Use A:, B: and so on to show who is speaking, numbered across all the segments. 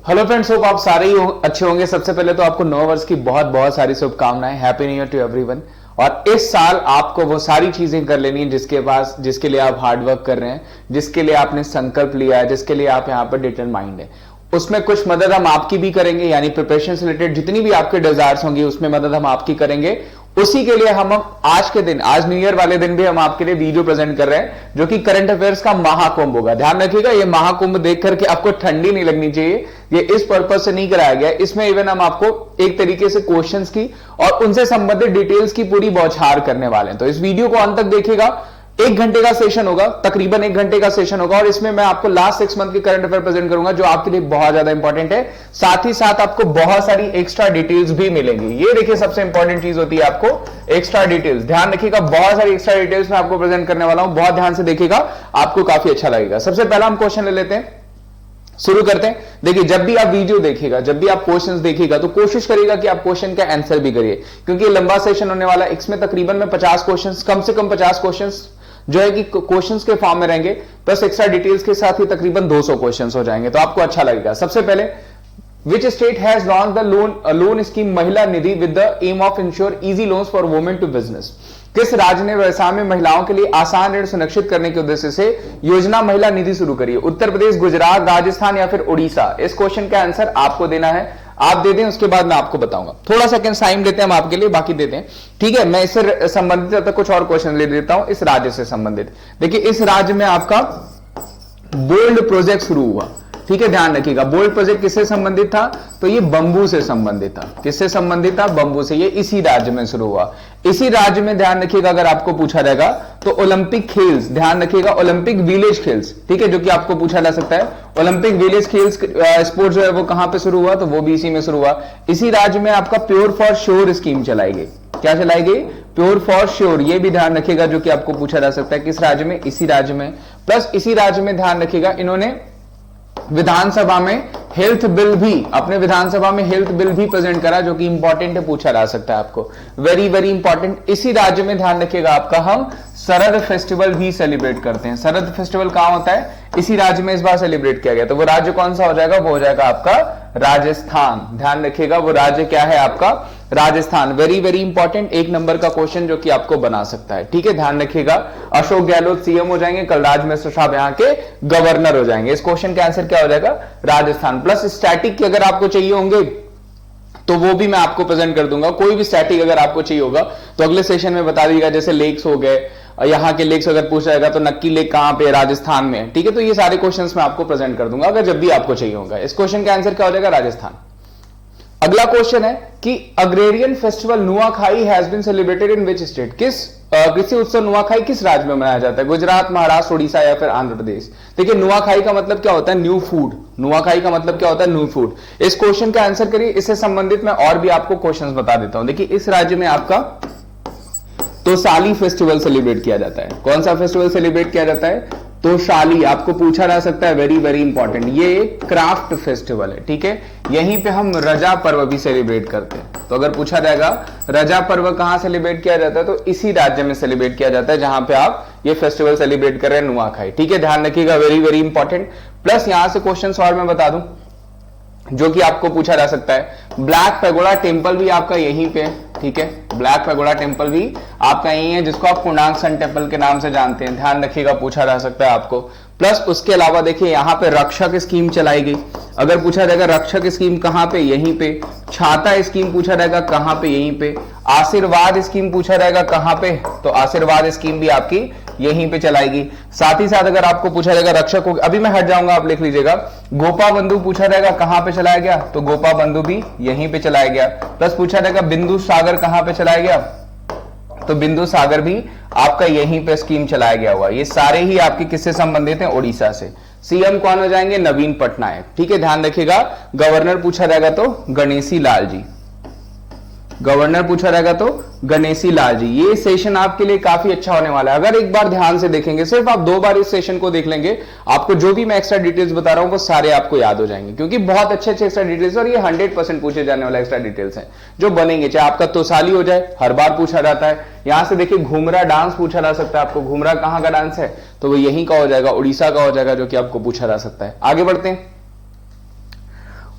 A: Hello friends, hope आप सारे ही अच्छे होंगे। सबसे पहले तो आपको नव वर्ष की बहुत बहुत सारी शुभकामनाएं। Happy new year to everyone. और इस साल आपको वो सारी चीजें कर लेनी है जिसके लिए आप हार्ड वर्क कर रहे हैं, जिसके लिए आपने संकल्प लिया है, जिसके लिए आप यहाँ पर डिटरमाइंड है। उसमें कुछ मदद हम आपकी भी करेंगे, यानी प्रिपरेशन से रिलेटेड जितनी भी आपके डिजायर्स होंगी उसमें मदद हम आपकी करेंगे। उसी के लिए हम आज के दिन, आज न्यू ईयर वाले दिन भी हम आपके लिए वीडियो प्रेजेंट कर रहे हैं जो कि करंट अफेयर्स का महाकुंभ होगा। ध्यान रखिएगा, ये महाकुंभ देख करके आपको ठंडी नहीं लगनी चाहिए। ये इस पर्पज से नहीं कराया गया। इसमें इवन हम आपको एक तरीके से क्वेश्चंस की और उनसे संबंधित डिटेल्स की पूरी बौछार करने वाले हैं। तो इस वीडियो को अंत तक देखिएगा। 1 घंटे का सेशन होगा, तकरीबन 1 घंटे का सेशन होगा, और इसमें मैं आपको लास्ट 6 मंथ के करंट अफेयर प्रेजेंट करूंगा जो आपके लिए बहुत ज्यादा इंपॉर्टेंट है। साथ ही साथ आपको बहुत सारी एक्स्ट्रा डिटेल्स भी मिलेंगी। ये देखिए, सबसे इंपॉर्टेंट चीज होती है आपको एक्स्ट्रा डिटेल्स। ध्यान रखिएगा, बहुत सारी एक्स्ट्रा डिटेल्स मैं आपको प्रेजेंट करने वाला हूं। बहुत ध्यान से देखिएगा, आपको काफी अच्छा लगेगा। सबसे पहला हम क्वेश्चन ले लेते हैं, शुरू करते हैं। देखिए, जब भी आप वीडियो देखिएगा, जब भी आप क्वेश्चंस देखिएगा, तो कोशिश करिएगा कि आप क्वेश्चन का आंसर भी करिए, क्योंकि ये लंबा सेशन होने वाला है। इसमें तकरीबन में 50 क्वेश्चंस, कम से कम 50 क्वेश्चंस जो है कि क्वेश्चंस के फॉर्म में रहेंगे, प्लस एक्स्ट्रा डिटेल्स के साथ ही तकरीबन 200 क्वेश्चंस हो जाएंगे। तो आपको अच्छा लगेगा। सबसे पहले, which state has launch the loan scheme Mahila Nidhi with the aim of ensure easy loans for women to business? किस राज्य ने व्यवसाय में महिलाओं के लिए आसान ऋण सुनिश्चित करने के उद्देश्य से योजना महिला निधि शुरू करी है? उत्तर प्रदेश, गुजरात, राजस्थान या फिर उड़ीसा? इस क्वेश्चन का आंसर आपको देना है। आप दे दें, उसके बाद मैं आपको बताऊंगा। थोड़ा सेकंड टाइम लेते हैं हम आपके लिए, बाकी देते हैं, ठीक है। मैं इससे संबंधित तक कुछ और क्वेश्चन ले देता हूं इस राज्य से संबंधित। देखिए, इस राज्य में आपका बोल्ड प्रोजेक्ट शुरू हुआ, ठीक है। ध्यान रखिएगा, बोल्ड प्रोजेक्ट किससे संबंधित था? तो ये बंबू से संबंधित था। किससे संबंधित था? बंबू से। ये इसी राज्य में शुरू हुआ। इसी राज्य में, ध्यान रखिएगा, अगर आपको पूछा जाएगा तो ओलंपिक खेल्स, ध्यान रखिएगा, ओलंपिक विलेज खेल्स, ठीक है, जो कि आपको पूछा जा सकता है। ओलंपिक विलेज खेल्स स्पोर्ट्स जो है वो कहां पे शुरू हुआ? तो वो भी इसी में शुरू हुआ। इसी राज्य में आपका प्योर फॉर श्योर स्कीम चलाई गई। क्या चलाई गई? Pure for sure. ये भी ध्यान रखिएगा, जो कि आपको पूछा जा सकता है। किस राज्य में? इसी राज्य में। प्लस इसी राज्य में ध्यान रखिएगा, इन्होंने विधानसभा में हेल्थ बिल भी, अपने विधानसभा में हेल्थ बिल भी प्रेजेंट करा, जो कि इंपॉर्टेंट है, पूछा जा सकता है आपको। Very very important. इसी राज्य में ध्यान रखिएगा आपका, हम शरद फेस्टिवल भी सेलिब्रेट करते हैं। शरद फेस्टिवल कहां होता है? इसी राज्य में इस बार सेलिब्रेट किया गया। तो वो राज्य कौन सा हो जाएगा? वो हो जाएगा आपका राजस्थान। ध्यान रखिएगा, वो राज्य क्या है आपका? Rajasthan. Very very important, 1 number का क्वेश्चन जो कि आपको बना सकता है, ठीक है। ध्यान रखिएगा, अशोक गहलोत सीएम हो जाएंगे, कलराज मिश्र साहब यहाँ के गवर्नर हो जाएंगे। इस क्वेश्चन का आंसर क्या हो जाएगा? राजस्थान। प्लस स्टैटिक की अगर आपको चाहिए होंगे तो वो भी मैं आपको प्रेजेंट कर दूंगा। कोई भी स्टैटिक अगर आपको चाहिए होगा तो अगले सेशन में बता दीजिएगा। जैसे लेक्स हो गए, यहाँ के लेक्स अगर पूछा जाएगा तो नक्की लेक कहां पे? राजस्थान में, ठीक है। तो ये सारे क्वेश्चंस मैं आपको प्रेजेंट कर दूंगा अगर जब भी आपको चाहिए होगा। इस क्वेश्चन का आंसर क्या हो जाएगा? राजस्थान। अगला क्वेश्चन है कि agrarian festival Nuakhai has been celebrated in which state? किस कृषि उत्सव नुआखाई किस राज्य में मनाया जाता है? गुजरात, महाराष्ट्र, उड़ीसा या फिर आंध्र प्रदेश? देखिए, नुआखाई का मतलब क्या होता है? New food. नुआखाई का मतलब क्या होता है? New food. इस क्वेश्चन का आंसर करिए। इससे संबंधित मैं और भी आपको क्वेश्चंस बता देता हूं। देखिए, इस राज्य में आपका तोसाली फेस्टिवल सेलिब्रेट किया जाता है। कौन सा फेस्टिवल सेलिब्रेट किया जाता है? तोशाली। आपको पूछा जा सकता है, वेरी वेरी इंपॉर्टेंट। ये एक क्राफ्ट फेस्टिवल है, ठीक है। यहीं पे हम रजा पर्व भी सेलिब्रेट करते हैं। तो अगर पूछा जाएगा रजा पर्व कहां सेलिब्रेट किया जाता है, तो इसी राज्य में सेलिब्रेट किया जाता है जहां पे आप ये फेस्टिवल सेलिब्रेट कर रहे हैं, नुआखाई, ठीक है। ध्यान रखिएगा, वेरी वेरी इंपॉर्टेंट। प्लस यहां से क्वेश्चन और मैं बता दूं जो कि आपको पूछा जा सकता है। ब्लैक पैगोडा टेम्पल भी आपका यहीं पे, ठीक है। ब्लैक पैगोडा टेम्पल भी आपका यही है, जिसको आप पूर्णांक सन टेम्पल के नाम से जानते हैं। ध्यान रखिएगा, पूछा जा सकता है आपको। प्लस उसके अलावा देखिए, यहां पे रक्षक स्कीम चलाई गई। अगर पूछा जाएगा रक्षक स्कीम कहां पे? यहीं पे। छाता स्कीम पूछा जाएगा कहां पे? यहीं पे। आशीर्वाद स्कीम पूछा जाएगा कहां पे? तो आशीर्वाद स्कीम भी आपकी यहीं पे चलाएगी। साथ ही साथ अगर आपको पूछा जाएगा रक्षक को, अभी मैं हट जाऊंगा, आप लिख लीजिएगा। गोपा बंधु पूछा जाएगा कहां पे चलाया गया? तो गोपा बंधु भी यहीं पे चलाया गया। प्लस पूछा जाएगा बिंदु सागर कहां पे चलाया गया? तो बिंदु सागर भी आपका यहीं पे स्कीम चलाया गया हुआ। ये सारे ही आपके किससे संबंधित हैं? उड़ीसा से। सीएम कौन हो जाएंगे? नवीन पटनायक, ठीक है। ध्यान रखिएगा, गवर्नर पूछा जाएगा तो गणेशी लाल जी। गवर्नर पूछा रहेगा तो गणेशी लाल जी। ये सेशन आपके लिए काफी अच्छा होने वाला है। अगर एक बार ध्यान से देखेंगे, सिर्फ आप 2 बार इस सेशन को देख लेंगे, आपको जो भी मैं एक्स्ट्रा डिटेल्स बता रहा हूं वो सारे आपको याद हो जाएंगे, क्योंकि बहुत अच्छे अच्छे एक्स्ट्रा डिटेल्स और ये 100% पूछे जाने वाला एक्स्ट्रा डिटेल्स हैं जो बनेंगे। चाहे आपका तोसाली हो जाए, हर बार पूछा जाता है। यहां से देखिए घूमरा डांस पूछा जा सकता है आपको। घूमरा कहां का डांस है? तो वो यहीं का हो जाएगा, उड़ीसा का हो जाएगा, जो कि आपको पूछा जा सकता है। आगे बढ़ते हैं।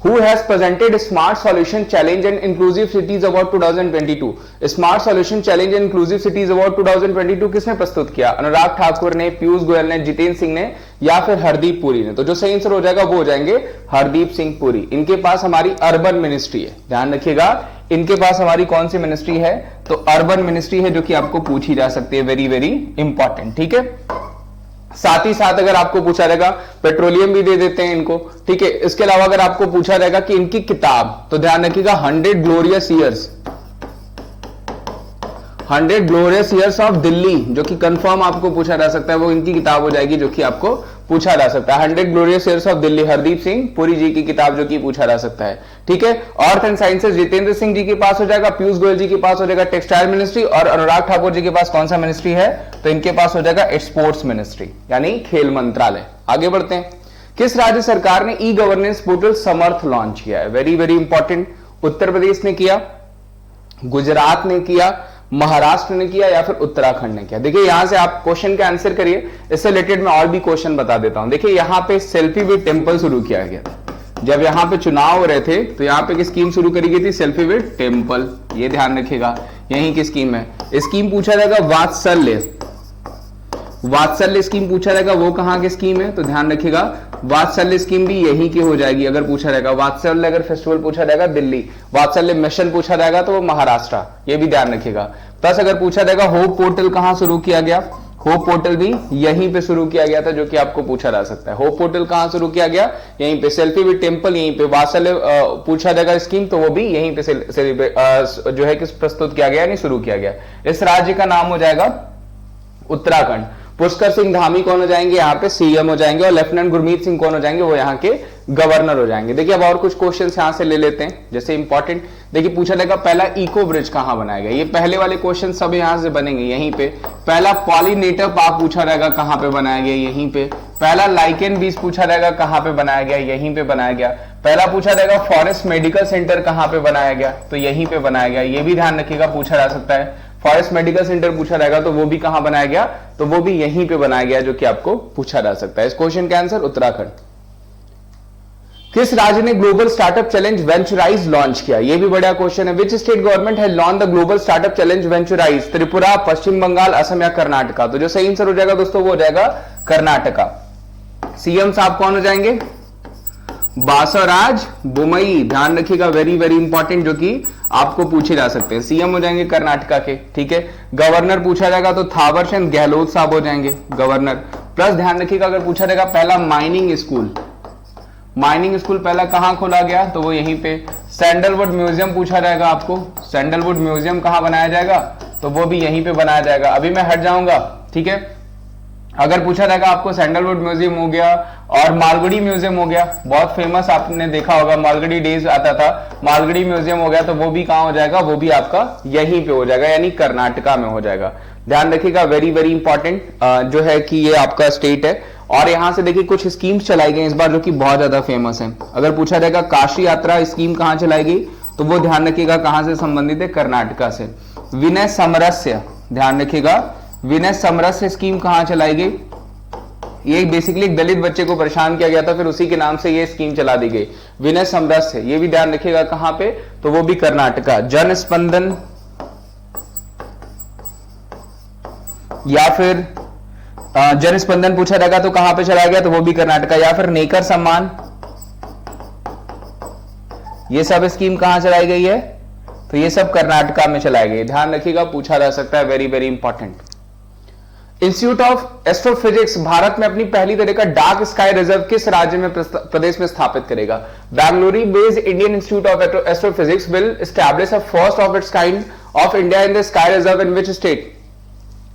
A: Who has presented Smart Solution Challenge and Inclusive Cities Award 2022? Smart Solution Challenge and Inclusive Cities Award 2022 किसने प्रस्तुत किया? अनुराग ठाकुर ने, पीयूष गोयल ने, जितेंद्र सिंह ने या फिर हरदीप पुरी ने? तो जो सही आंसर हो जाएगा वो हो जाएंगे हरदीप सिंह पुरी। इनके पास हमारी अर्बन मिनिस्ट्री है, ध्यान रखिएगा, इनके पास हमारी कौन सी मिनिस्ट्री है? तो अर्बन मिनिस्ट्री है, जो कि आपको पूछी जा सकती है, वेरी वेरी इंपॉर्टेंट। ठीक है, साथ ही साथ अगर आपको पूछा जाएगा, पेट्रोलियम भी दे देते हैं इनको। ठीक है, इसके अलावा अगर आपको पूछा जाएगा कि इनकी किताब, तो ध्यान रखिएगा 100 glorious years, 100 glorious years of Delhi, जो कि कंफर्म आपको पूछा जा सकता है, वो इनकी किताब हो जाएगी, जो कि आपको पूछा जा सकता है। 100 glorious years of Delhi, Hardeep Singh Puri ji की किताब, जो कि पूछा जा सकता है। ठीक है, earth and sciences Jitendra Singh ji के पास हो जाएगा, पीयूष गोयल जी के पास हो जाएगा टेक्सटाइल मिनिस्ट्री, और अनुराग ठाकुर जी के पास कौन सा मिनिस्ट्री है? तो इनके पास हो जाएगा स्पोर्ट्स मिनिस्ट्री, यानी खेल मंत्रालय। आगे बढ़ते हैं, किस राज्य सरकार ने e governance portal Samarth launch किया है? Very very important. Uttar Pradesh ने किया, गुजरात ने किया, महाराष्ट्र ने किया, या फिर उत्तराखंड ने किया? देखिए यहां से आप क्वेश्चन का आंसर करिए, इससे रिलेटेड मैं और भी क्वेश्चन बता देता हूं। देखिए यहां पे सेल्फी विद टेम्पल शुरू किया गया था, जब यहां पे चुनाव हो रहे थे तो यहां पे एक स्कीम शुरू करी गई थी, सेल्फी विद टेम्पल, ये ध्यान रखिएगा, यही की स्कीम है। स्कीम पूछा जाएगा वात्सल्य, वात्सल्य स्कीम पूछा जाएगा, वो कहां की स्कीम है? तो ध्यान रखिएगा, वात्सल्य स्कीम भी यही की हो जाएगी अगर पूछा जाएगा। वात्सल्य अगर फेस्टिवल पूछा जाएगा दिल्ली, वात्सल्य मिशन पूछा जाएगा तो वो महाराष्ट्र, ये भी ध्यान रखिएगा। प्लस अगर पूछा जाएगा होप पोर्टल कहां शुरू किया गया, होप पोर्टल भी यहीं पे शुरू किया गया था, जो कि आपको पूछा जा सकता है। होप पोर्टल कहां शुरू किया गया? यहीं पे। सेल्फी विद टेम्पल यहीं पे। वात्सल्य पूछा जाएगा स्कीम, तो वो भी यहीं पे जो है कि प्रस्तुत किया गया, नहीं शुरू किया गया। इस राज्य का नाम हो जाएगा उत्तराखंड। पुष्कर सिंह धामी कौन हो जाएंगे? यहाँ पे सीएम हो जाएंगे, और लेफ्टिनेंट गुरमीत सिंह कौन हो जाएंगे? वो यहाँ के गवर्नर हो जाएंगे। देखिए अब और कुछ क्वेश्चन यहां से ले लेते हैं, जैसे इंपॉर्टेंट। देखिए पूछा जाएगा पहला इको ब्रिज कहां बनाया गया? ये पहले वाले क्वेश्चन सब यहां से बनेंगे, यहीं पे। पहला पॉलिनेटर पार्क पूछा जाएगा, कहां पे बनाया गया? यहीं पे। पहला लाइकेन बीच पूछा जाएगा, कहां पे बनाया गया? यहीं पे बनाया गया। पहला पूछा जाएगा फॉरेस्ट मेडिकल सेंटर कहां पे बनाया गया? तो यहीं पे बनाया गया, ये भी ध्यान रखिएगा, पूछा जा सकता है। फॉरेस्ट मेडिकल सेंटर पूछा जाएगा तो वो भी कहां बनाया गया? तो वो भी यहीं पे बनाया गया, जो कि आपको पूछा जा सकता है। इस क्वेश्चन का आंसर उत्तराखंड। किस राज्य ने global startup challenge venturise launch किया? ये भी बड़ा क्वेश्चन है। Which state government has launch the global startup challenge venturise? Tripura, Paschim Bengal, Assam या कर्नाटका? तो जो सही आंसर हो जाएगा दोस्तों वो हो जाएगा कर्नाटका। सीएम साहब कौन हो जाएंगे? बासवराज बोमई, ध्यान रखिएगा, वेरी वेरी इंपॉर्टेंट, जो कि आपको पूछे जा सकते हैं। सीएम हो जाएंगे कर्नाटका के। ठीक है, गवर्नर पूछा जाएगा तो थावर चंद गहलोत साहब हो जाएंगे गवर्नर। प्लस ध्यान रखिएगा अगर पूछा जाएगा पहला माइनिंग स्कूल, माइनिंग स्कूल पहला कहां खोला गया? तो वो यहीं पे। सैंडलवुड म्यूजियम पूछा जाएगा आपको, सैंडलवुड म्यूजियम कहां बनाया जाएगा? तो वो भी यहीं पे बनाया जाएगा। अभी मैं हट जाऊंगा, ठीक है। अगर पूछा जाएगा आपको सैंडलवुड म्यूजियम हो गया और मालगुडी म्यूजियम हो गया, बहुत फेमस आपने देखा होगा, मालगुडी डेज आता था, मालगुडी म्यूजियम हो गया, तो वो भी कहां हो जाएगा? वो भी आपका यहीं पे हो जाएगा, यानी कर्नाटका में हो जाएगा। ध्यान रखिएगा, वेरी वेरी इंपॉर्टेंट जो है कि ये आपका स्टेट है। और यहां से देखिए कुछ स्कीम्स चलाई गई इस बार, जो कि बहुत ज्यादा फेमस है। अगर पूछा जाएगा काशी यात्रा स्कीम कहां चलाई गई, तो वो ध्यान रखिएगा कहां से संबंधित है? कर्नाटका से। विनय समरस्य, ध्यान रखिएगा, विनय समरस्य स्कीम कहां चलाई गई? ये बेसिकली एक दलित बच्चे को परेशान किया गया था, फिर उसी के नाम से ये स्कीम चला दी गई, विनय समरस्य। ये भी ध्यान रखिएगा कहां पे? तो वो भी कर्नाटका। जन स्पंदन या फिर जन स्पंदन पूछा जाएगा तो कहां पे चला गया? तो वो भी कर्नाटका। या फिर नेकर सम्मान, ये सब स्कीम कहां चलाई गई है? तो ये सब कर्नाटका में चलाई गई। ध्यान रखिएगा, पूछा जा सकता है, very very important. Institute of astrophysics Bharat में अपनी पहली तरह का डार्क स्काई रिजर्व किस राज्य में प्रदेश में स्थापित करेगा? Bengaluru based Indian institute of astrophysics will establish a first of its kind of India in the sky reserve in which state?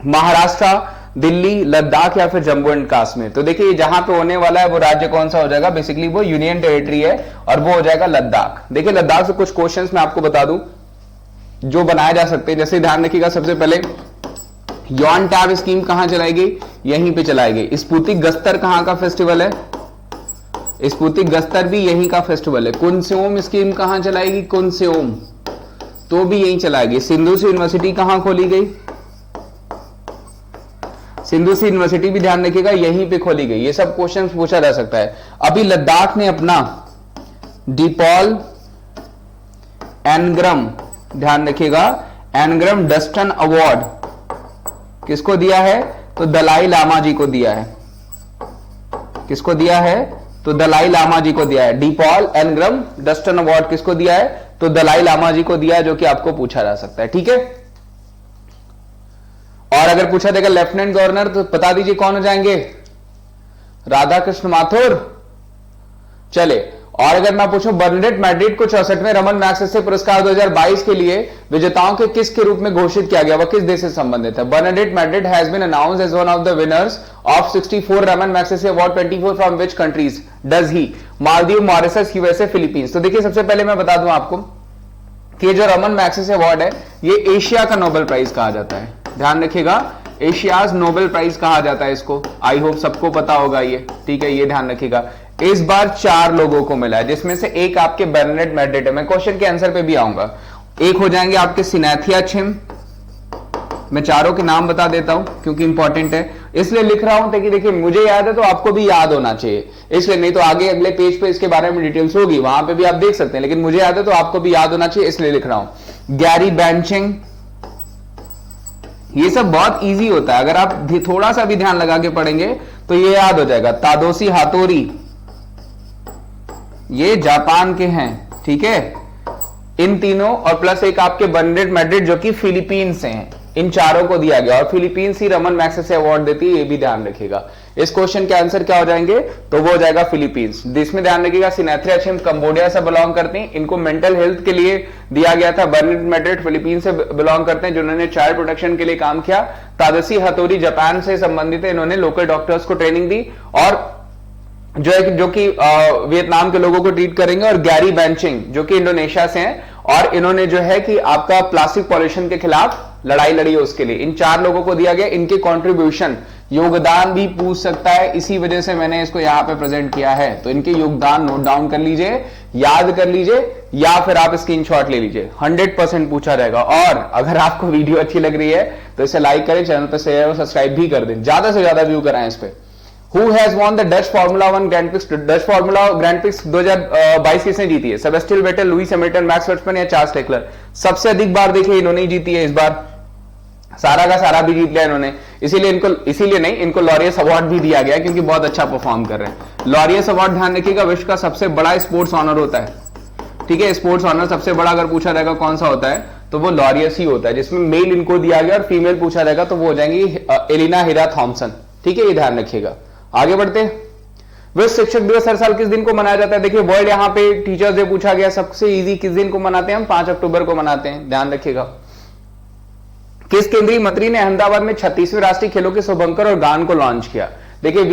A: Maharashtra, Delhi, Ladakh या फिर जम्मू एंड कश्मीर? तो देखिए जहां पे होने वाला है वो राज्य कौन सा हो जाएगा? बेसिकली वो यूनियन टेरिटरी है और वो हो जाएगा लद्दाख। देखिए लद्दाख से कुछ क्वेश्चंस मैं आपको बता दूं जो बनाए जा सकते हैं। जैसे ध्यान रखिएगा, सबसे पहले यॉन टैब स्कीम कहां चलाई गई? यहीं पे चलाई गई। स्पुतिक गस्तर कहां का फेस्टिवल है? स्पुतिक गस्तर भी यहीं का फेस्टिवल है। कुनसेओम स्कीम कहां चलाएगी? कुनसेओम तो भी यहीं चलाएगी। सिंधु सी यूनिवर्सिटी कहां खोली गई? सिंधु सी यूनिवर्सिटी भी ध्यान रखिएगा यहीं पे खोली गई। ये सब क्वेश्चन पूछा जा सकता है। अभी लद्दाख ने अपना डिपॉल एनग्रम, ध्यान रखिएगा, एनग्रम डस्टन अवार्ड किसको दिया है? तो दलाई लामा जी को दिया है। किसको दिया है? तो दलाई लामा जी को दिया है। डिपॉल एनग्रम डस्टन अवार्ड किसको दिया है? तो दलाई लामा जी को दिया है, जो कि आपको पूछा जा सकता है। ठीक है, और अगर पूछा जाएगा लेफ्टिनेंट गवर्नर तो बता दीजिए कौन हो जाएंगे? राधा कृष्ण माथुर। चले, और अगर मैं पूछूं बर्नाडेट मैड्रिड को 64वें रमन मैग्सेसे पुरस्कार 2022 के लिए विजेताओं के किसके रूप में घोषित किया गया? वह किस देश से संबंधित है? Bernadette Madrid has been announced as one of the winners of 64 Ramon Magsaysay award 24 from which countries does he? Maldives, Mauritius, USA, Philippines. तो देखिए, सबसे पहले मैं बता दूं आपको कि जो रमन मैग्सेसे अवार्ड है ये एशिया का नोबेल प्राइज कहा जाता है। ध्यान रखिएगा, एशियाज नोबेल प्राइज कहा जाता है इसको। आई होप सबको पता होगा ये। ठीक है, ये ध्यान रखिएगा। इस बार 4 लोगों को मिला है, जिसमें से एक आपके बर्नाडेट मैड्रिड है। मैं क्वेश्चन के आंसर पे भी आऊंगा। एक हो जाएंगे आपके सिनेथिया छिम। मैं चारों के नाम बता देता हूं क्योंकि इंपॉर्टेंट है, इसलिए लिख रहा हूं ताकि देखिए मुझे याद है तो आपको भी याद होना चाहिए, इसलिए। नहीं तो आगे अगले पेज पे इसके बारे में डिटेल्स होगी, वहां पे भी आप देख सकते हैं, लेकिन मुझे याद है तो आपको भी याद होना चाहिए, इसलिए लिख रहा हूं। गैरी बेंचिंग, ये सब बहुत इजी होता है, अगर आप थोड़ा सा भी ध्यान लगा के पढ़ेंगे तो ये याद हो जाएगा। तादोशी हातोरी, ये जापान के हैं। ठीक है, इन तीनों और प्लस एक आपके बर्नाडेट मैड्रिड जो कि फिलीपींस से हैं, इन चारों को दिया गया, और फिलीपींस ही रमन मैग्सेसे अवार्ड देती है, ये भी ध्यान रखिएगा। इस क्वेश्चन के आंसर क्या हो जाएंगे? तो वो हो जाएगा फिलीपींस। इसमें ध्यान रखिएगा सिनेथिया छिम कंबोडिया से बिलोंग करते हैं, इनको मेंटल हेल्थ के लिए दिया गया था। बर्नाडेट मैड्रिड फिलीपींस से बिलोंग करते हैं, जिन्होंने चाइल्ड प्रोटेक्शन के लिए काम किया। तादोशी हातोरी जापान से संबंधित है, इन्होंने लोकल डॉक्टर्स को ट्रेनिंग दी और जो कि वियतनाम के लोगों को ट्रीट करेंगे। और गैरी बेंचिंग जो कि इंडोनेशिया से हैं, और इन्होंने जो है कि आपका प्लास्टिक पॉल्यूशन के खिलाफ लड़ाई लड़ी है उसके लिए। इन 4 लोगों को दिया गया। इनके कंट्रीब्यूशन, योगदान भी पूछ सकता है, इसी वजह से मैंने इसको यहां पे प्रेजेंट किया है। तो इनके योगदान नोट डाउन कर लीजिए, याद कर लीजिए, या फिर आप स्क्रीनशॉट ले लीजिए। 100% पूछा जाएगा। और अगर आपको वीडियो अच्छी लग रही है तो इसे लाइक करें, चैनल पर शेयर और सब्सक्राइब भी कर दें, ज्यादा से ज्यादा व्यू कराएं इस पे। Who has won the Dutch Formula 1 Grand Prix? Dutch Formula Grand Prix 2022 किसने जीती है? Sebastian Vettel, Lewis Hamilton, Max Verstappen या चार्ल्स लेक्लर? सबसे अधिक बार देखिए इन्होंने ही जीती है इस बार, सारा का सारा भी जीत लिया इन्होंने। इनको लॉरियस अवार्ड भी दिया गया क्योंकि बहुत अच्छा परफॉर्म कर रहे हैं। लॉरियस अवार्ड ध्यान रखिएगा विश्व का सबसे बड़ा स्पोर्ट्स ऑनर होता है। ठीक है, स्पोर्ट्स ऑनर सबसे बड़ा अगर पूछा जाएगा कौन सा होता है तो वो लॉरियस ही होता है, जिसमें मेल इनको दिया गया और फीमेल पूछा जाएगा तो वो हो जाएंगी एलिना हिरा थॉम्सन। ठीक है, ये ध्यान रखिएगा। आगे बढ़ते हैं। विश्व शिक्षक दिवस हर साल किस दिन को मनाया जाता है? देखिए वर्ल्ड यहाँ पे टीचर्स डे पूछा गया, सबसे इजी किस दिन को मनाते हैं हम? 5 अक्टूबर को मनाते हैं, ध्यान रखिएगा। किस केंद्रीय मंत्री ने अहमदाबाद में 36वें राष्ट्रीय खेलों के शुभंकर और गान को लॉन्च किया? देखिए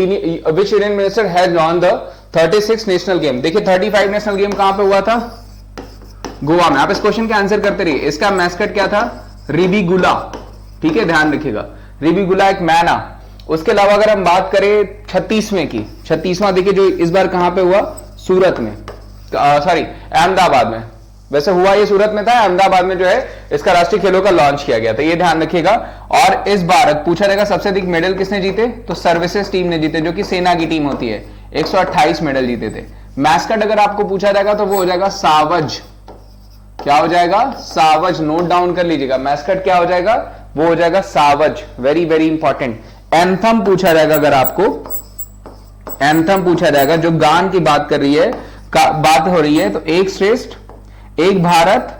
A: विच union minister has launch the 36 national game? देखिए 35 नेशनल गेम कहां पे हुआ था? गोवा में। आप इस क्वेश्चन के आंसर करते रहिए। इसका मैस्कट क्या था? रिबीगुला। ठीक है, ध्यान रखिएगा, रिबीगुला एक मैना। उसके अलावा अगर हम बात करें 36वें की, 36वां देखिए जो इस बार कहां पे हुआ? सूरत में, सॉरी अहमदाबाद में। वैसे हुआ ये सूरत में था, अहमदाबाद में जो है इसका राष्ट्रीय खेलों का लॉन्च किया गया था, ये ध्यान रखिएगा। और इस बार पूछा जाएगा सबसे अधिक मेडल किसने जीते? तो सर्विसेज टीम ने जीते, जो कि सेना की टीम होती है। 128 मेडल जीते थे। मैस्कट अगर आपको पूछा जाएगा तो वो हो जाएगा सावज। क्या हो जाएगा? सावज। नोट डाउन कर लीजिएगा, मैस्कट क्या हो जाएगा? वो हो जाएगा Savaj. Very very important. Anthem पूछा जाएगा, अगर आपको एंथम पूछा जाएगा, जो गान की बात कर रही है बात हो रही है, तो एक श्रेष्ठ, एक भारत,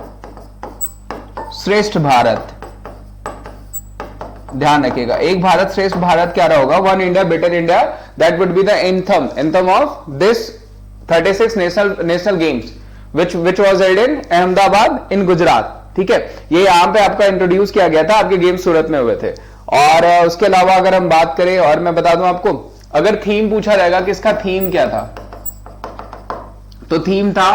A: श्रेष्ठ भारत। ध्यान रखिएगा, एक भारत श्रेष्ठ भारत क्या रहा होगा? One India better India, that would be the anthem of this 36 national games which was held in Ahmedabad in Gujarat. ठीक है, ये यहां पे आपका इंट्रोड्यूस किया गया था, आपके गेम्स सूरत में हुए थे। और उसके अलावा अगर हम बात करें, और मैं बता दूं आपको, अगर थीम पूछा जाएगा कि इसका थीम क्या था, तो थीम था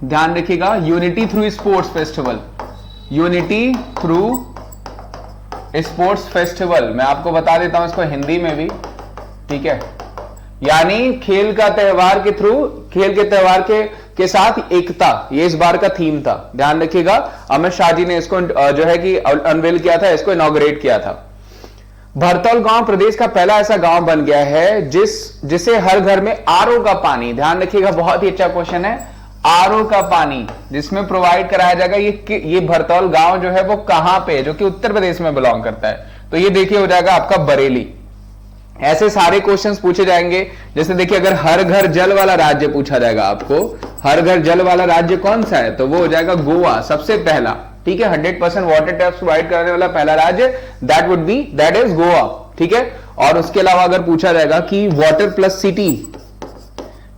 A: ध्यान रखिएगा unity through sports festival. Unity through sports festival, मैं आपको बता देता हूं इसको हिंदी में भी। ठीक है, यानी खेल का त्योहार के थ्रू, खेल के त्योहार के साथ एकता, ये इस बार का थीम था। ध्यान रखिएगा, अमित शाह जी ने इसको जो है कि अनवेल किया था, इसको इनॉग्रेट किया था। भरतौल गांव प्रदेश का पहला ऐसा गांव बन गया है जिसे हर घर में आरओ का पानी, ध्यान रखिएगा बहुत ही अच्छा क्वेश्चन है, आरओ का पानी जिसमें प्रोवाइड कराया जाएगा। ये भरतौल गांव जो है वो कहां पे, जो कि उत्तर प्रदेश में बिलोंग करता है, तो ये देखिए हो जाएगा आपका बरेली। ऐसे सारे क्वेश्चंस पूछे जाएंगे। जैसे देखिए अगर हर घर जल वाला राज्य पूछा जाएगा आपको, हर घर जल वाला राज्य कौन सा है, तो वो हो जाएगा गोवा, सबसे पहला, ठीक है। 100% वाटर टैप्स प्रोवाइड करने वाला पहला राज्य दैट इज गोवा, ठीक है। और उसके अलावा अगर पूछा जाएगा कि वाटर प्लस सिटी,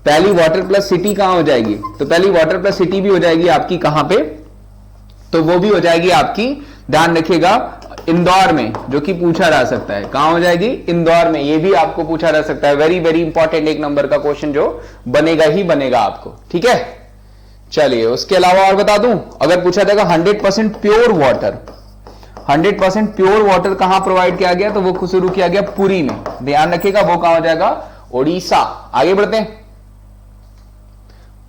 A: पहली वाटर प्लस सिटी कहां हो जाएगी, तो पहली वाटर प्लस सिटी भी हो जाएगी आपकी कहां पे, तो वो भी हो जाएगी आपकी, ध्यान रखिएगा, इंदौर में, जो कि पूछा जा सकता है। कहां हो जाएगी, इंदौर में, ये भी आपको पूछा जा सकता है। वेरी वेरी इंपॉर्टेंट एक नंबर का क्वेश्चन जो बनेगा ही बनेगा आपको, ठीक है। चलिए उसके अलावा और बता दूं, अगर पूछा जाएगा 100% प्योर वाटर, 100% प्योर वाटर कहां प्रोवाइड किया गया, तो वो शुरू किया गया पुरी में, ध्यान रखिएगा, वो कहां हो जाएगा, ओडिशा। आगे बढ़ते हैं।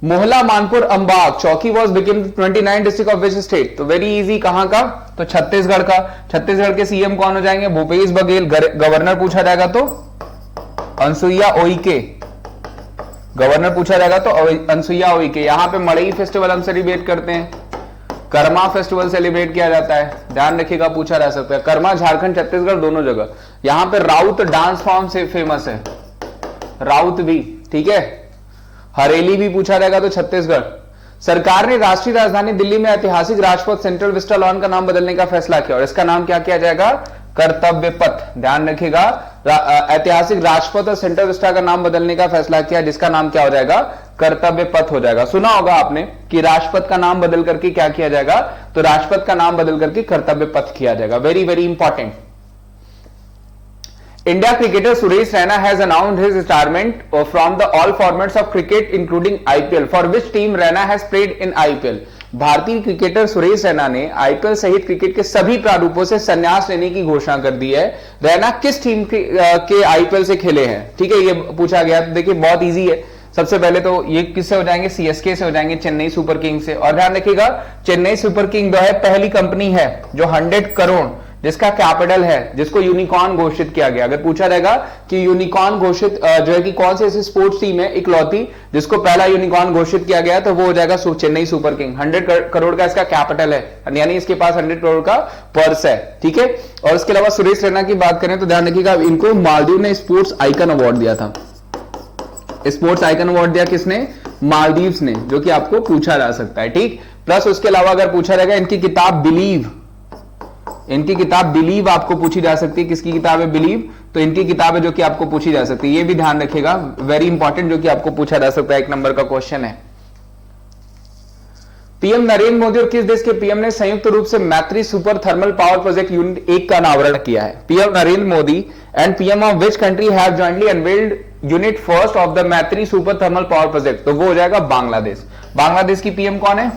A: मोहला मानपुर अंबाग चौकी was became 29 district of which state, तो वेरी इजी, कहां का, तो छत्तीसगढ़ का। छत्तीसगढ़ के सीएम कौन हो जाएंगे, भूपेश बघेल। गवर्नर पूछा जाएगा तो अनसुईया उइके, गवर्नर पूछा जाएगा तो अनसुईया उइके। यहां पे मड़ई फेस्टिवल हम सेलिब्रेट करते हैं, कर्मा फेस्टिवल सेलिब्रेट किया जाता है, ध्यान रखिएगा, पूछा जा सकता है। कर्मा झारखंड छत्तीसगढ़ दोनों जगह। यहां पे राउत डांस फॉर्म से फेमस है, राउत भी, ठीक है। हरेली भी पूछा जाएगा तो छत्तीसगढ़। सरकार ने राष्ट्रीय राजधानी दिल्ली में ऐतिहासिक राजपथ सेंट्रल विस्टा लॉन का नाम बदलने का फैसला किया, और इसका नाम क्या किया जाएगा, कर्तव्य पथ, ध्यान रखिएगा। ऐतिहासिक राजपथ और सेंट्रल विस्टा का नाम बदलने का फैसला किया, जिसका नाम क्या हो जाएगा, कर्तव्य पथ हो जाएगा। सुना होगा आपने कि राजपथ का नाम बदल करके क्या किया जाएगा, तो राजपथ का नाम बदल करके कर्तव्य पथ किया जाएगा। Very very important. India cricketer Suresh Raina has announced his retirement from the all formats of cricket including IPL. For which team Raina has played in IPL? भारतीय क्रिकेटर सुरेश रैना ने आईपीएल सहित क्रिकेट के सभी प्रारूपों से संन्यास लेने की घोषणा कर दी है। रैना किस टीम के आईपीएल से खेले हैं, ठीक है, ये पूछा गया। तो देखिए बहुत इजी है। सबसे पहले तो ये किससे हो जाएंगे, सीएसके से हो जाएंगे, चेन्नई सुपर किंग से। और ध्यान रखिएगा चेन्नई सुपर किंग जो है पहली कंपनी है जो 100 करोड़ जिसका कैपिटल है, जिसको यूनिकॉर्न घोषित किया गया। अगर पूछा जाएगा कि यूनिकॉर्न घोषित जो है कि कौन से ऐसी स्पोर्ट्स टीम है इकलौती जिसको पहला यूनिकॉर्न घोषित किया गया, तो वो हो जाएगा चेन्नई सुपर किंग। 100 करोड़ का इसका कैपिटल है, यानी इसके पास 100 करोड़ का पर्स है, ठीक है। और इसके अलावा सुरेश रैना की बात करें तो ध्यान रखिएगा इनको मालदीव ने स्पोर्ट्स आइकन अवार्ड दिया था। स्पोर्ट्स आइकन अवार्ड दिया किसने, मालदीव्स ने, जो कि आपको पूछा जा सकता है, ठीक। प्लस उसके अलावा अगर पूछा जाएगा इनकी किताब बिलीव, इनकी किताब बिलीव आपको पूछी जा सकती है। किसकी किताब है, बिलीव, तो इनकी किताब है जो कि आपको पूछी जा सकती है। ये भी ध्यान रखिएगा, वेरी इंपॉर्टेंट, जो कि आपको पूछा जा सकता है, एक नंबर का क्वेश्चन है। पीएम नरेंद्र मोदी और किस देश के पीएम ने संयुक्त रूप से मैत्री super thermal power project unit 1 का अनावरण किया है। PM Narendra Modi and PM of which country have jointly unveiled unit first of the मैत्री सुपर थर्मल पावर प्रोजेक्ट, तो वो हो जाएगा बांग्लादेश। बांग्लादेश की पीएम कौन है,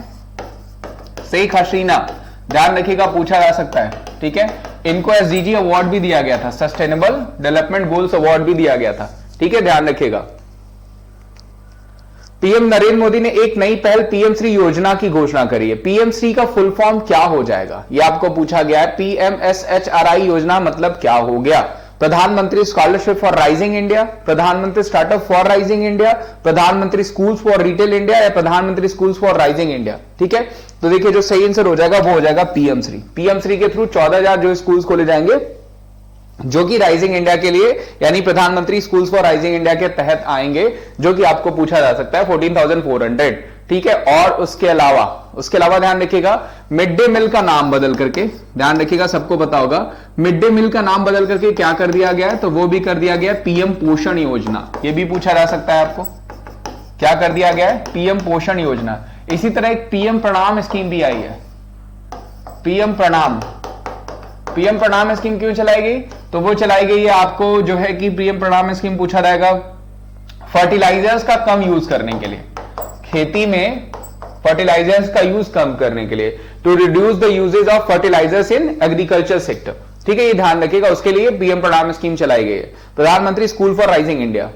A: शेख हसीना, ध्यान रखिएगा, पूछा जा सकता है, ठीक है। इनको एसडीजी अवार्ड भी दिया गया था, सस्टेनेबल डेवलपमेंट गोल्स अवार्ड भी दिया गया था, ठीक है, ध्यान रखिएगा। पीएम नरेंद्र मोदी ने एक नई पहल पीएम श्री योजना की घोषणा करी है। पीएम श्री का फुल फॉर्म क्या हो जाएगा, यह आपको पूछा गया है। पीएमएसएचआरआई योजना मतलब क्या हो गया, प्रधानमंत्री स्कॉलरशिप फॉर राइजिंग इंडिया, प्रधानमंत्री स्टार्टअप फॉर राइजिंग इंडिया, प्रधानमंत्री स्कूल्स फॉर रिटेल इंडिया, या प्रधानमंत्री स्कूल्स फॉर राइजिंग इंडिया, ठीक है। तो देखिए जो सही आंसर हो जाएगा वो हो जाएगा पीएम श्री। पीएम श्री के थ्रू 14,000 जो स्कूल्स खोले जाएंगे जो कि राइजिंग इंडिया के लिए, यानी प्रधानमंत्री स्कूल्स फॉर राइजिंग इंडिया के तहत आएंगे, जो कि आपको पूछा जा सकता है 14,400, ठीक है। और उसके अलावा ध्यान रखिएगा मिड डे मील का नाम बदल करके, ध्यान रखिएगा सबको पता होगा, मिड डे मील का नाम बदल करके क्या कर दिया गया है, तो वो भी कर दिया गया पीएम पोषण योजना। ये भी पूछा जा सकता है आपको, क्या कर दिया गया है, पीएम पोषण योजना। इसी तरह एक पीएम प्रणाम स्कीम भी आई है। पीएम प्रणाम स्कीम क्यों चलाई गई, तो वो चलाई गई है आपको जो है कि पीएम प्रणाम स्कीम पूछा जाएगा फर्टिलाइजर्स का कम यूज करने के लिए, खेती में फर्टिलाइजर्स का यूज कम करने के लिए, to reduce the usages of fertilisers in agriculture sector, ठीक है, ये ध्यान रखिएगा। उसके लिए पीएम प्रणाम स्कीम चलाई गई है। प्रधानमंत्री school for rising India.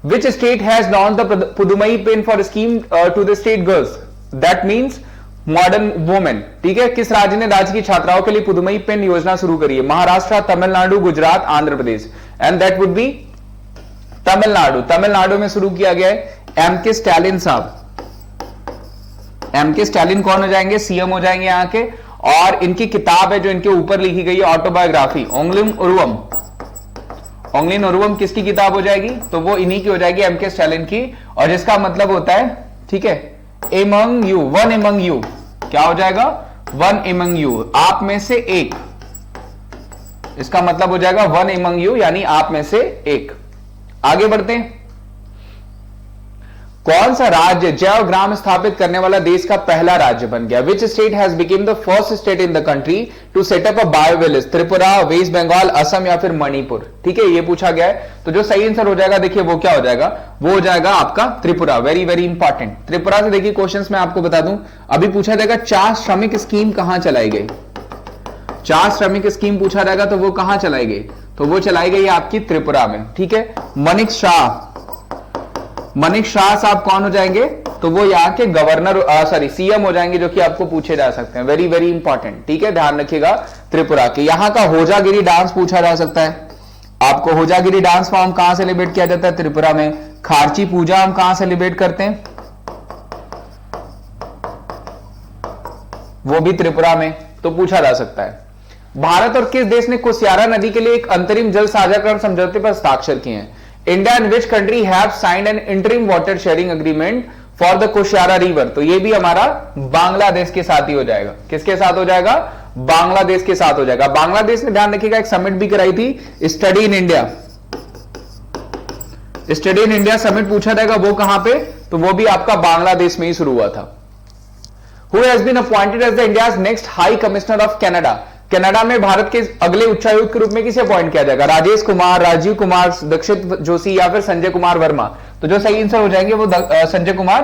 A: Which state has launched the Pudumai Pin for scheme to the state girls? That means modern women, ठीक है। किस राज्य ने राज्य की छात्राओं के लिए पुदुमई पेन योजना शुरू करी है? Maharashtra, Tamil Nadu, Gujarat, Andhra Pradesh. And that would be Tamil Nadu. Tamil Nadu में शुरू किया गया है। एम के स्टालिन साहब, एम के स्टालिन कौन हो जाएंगे? सीएम हो जाएंगे यहाँ के। और इनकी किताब है जो इनके ऊपर लिखी गई है, ऑटोबायोग्राफी, ओंगलिन उरुवम। ओंगलिन उरुवम किसकी किताब हो जाएगी? तो वो इन्हीं की हो जाएगी, एम के स्टालिन की। और जिसका मतलब होता है, ठीक है, among you, one among you. क्या हो जाएगा? वन एमंग यू, आप में से एक। इसका मतलब हो जाएगा वन एमंग यू, यानी आप में से एक। आगे बढ़ते हैं। कौन सा राज्य जैव ग्राम स्थापित करने वाला देश का पहला राज्य बन गया? Which state has become the first state in the country to set up a biovillage? Tripura, West Bengal, Assam या फिर मणिपुर? ठीक है, ये पूछा गया है। तो जो सही आंसर हो जाएगा, देखिए वो क्या हो जाएगा? वो हो जाएगा आपका Tripura. Very very important. Tripura से देखिए क्वेश्चंस मैं आपको बता दूं, अभी पूछा जाएगा 4 श्रमिक स्कीम कहां चलाई गई? 4 श्रमिक स्कीम पूछा जाएगा तो वो कहां चलाई गई? तो वो चलाई गई आपकी त्रिपुरा में, ठीक है। मनिक शाह, मनिक शाह साहब कौन हो जाएंगे? तो वो यहाँ के गवर्नर, सॉरी सीएम हो जाएंगे, जो कि आपको पूछे जा सकते हैं। वेरी वेरी इंपॉर्टेंट, ठीक है, ध्यान रखिएगा। त्रिपुरा के यहाँ का होजागिरी डांस पूछा जा सकता है आपको। होजागिरी डांस फॉर्म कहां सेलिब्रेट किया जाता है? त्रिपुरा में। खारची पूजा हम कहां सेलिब्रेट करते हैं? वो भी त्रिपुरा में। तो पूछा जा सकता है। भारत और किस देश ने कुशियारा नदी के लिए एक अंतरिम जल साझाकरण समझौते पर हस्ताक्षर किए हैं? India and which country have signed an interim water sharing agreement for the Kushiyara river? तो ये भी हमारा बांग्लादेश के साथ ही हो जाएगा। किसके साथ हो जाएगा? बांग्लादेश के साथ हो जाएगा। बांग्लादेश ने, ध्यान रखिएगा, एक समिट भी कराई थी, study in India. Study in India summit पूछा जाएगा, वो कहां पे? तो वो भी आपका बांग्लादेश में ही शुरू हुआ था। Who has been appointed as the India's next High Commissioner of Canada? Canada में भारत के अगले उच्चायुक्त के रूप में किसे अपॉइंट किया जाएगा? राजेश कुमार, राजीव कुमार, दीक्षित जोशी या फिर संजय कुमार वर्मा? तो जो सही आंसर हो जाएंगे वो संजय कुमार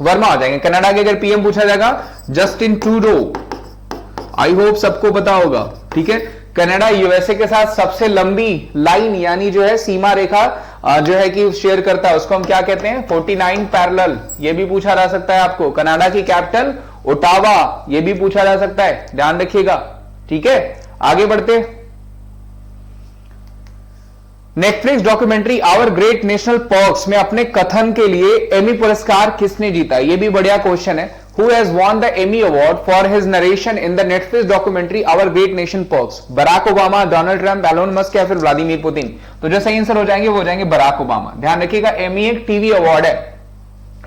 A: वर्मा हो जाएंगे। कनाडा के अगर पीएम पूछा जाएगा, जस्टिन ट्रूडो। आई होप सबको पता होगा, ठीक है। कनाडा यूएसए के साथ सबसे लंबी लाइन, यानी जो है सीमा रेखा जो है कि शेयर करता है, उसको हम क्या कहते हैं? 49 पैरेलल। ये भी पूछा जा सकता है आपको। कनाडा की कैपिटल ओटावा, ये भी पूछा जा सकता है, ध्यान रखिएगा, ठीक है। आगे बढ़ते। Netflix documentary Our Great National Parks में अपने कथन के लिए एमी पुरस्कार किसने जीता? ये भी बढ़िया क्वेश्चन है। Who has won the Emmy Award for his narration in the Netflix documentary Our Great Nation Perks? Barack Obama, Donald Trump, Elon Musk या फिर व्लादिमीर पुतिन? तो जो सही आंसर हो जाएंगे वो हो जाएंगे बराक ओबामा। ध्यान रखिएगा, एमी एक टीवी अवार्ड है,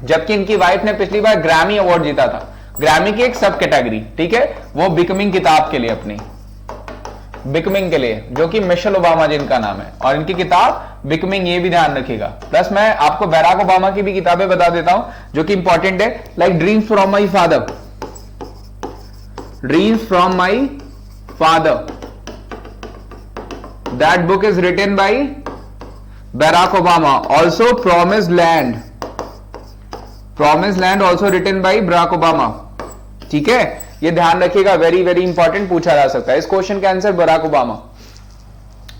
A: जबकि इनकी वाइफ ने पिछली बार ग्रैमी अवार्ड जीता था। ग्रैमी की एक सब कैटेगरी, ठीक है, वो बिकमिंग किताब के लिए, अपनी बिकमिंग के लिए, जो कि मिशेल ओबामा जिनका नाम है, और इनकी किताब बिकमिंग, ये भी ध्यान रखिएगा। प्लस मैं आपको बराक ओबामा की भी किताबें बता देता हूं जो कि इंपॉर्टेंट है, like Dreams from My Father, Dreams from My Father, that book is written by Barack Obama. Also Promised Land, Promised Land also written by Barack Obama, ठीक है, ये ध्यान रखिएगा, वेरी वेरी इंपॉर्टेंट, पूछा जा सकता है। इस क्वेश्चन का answer Barack Obama.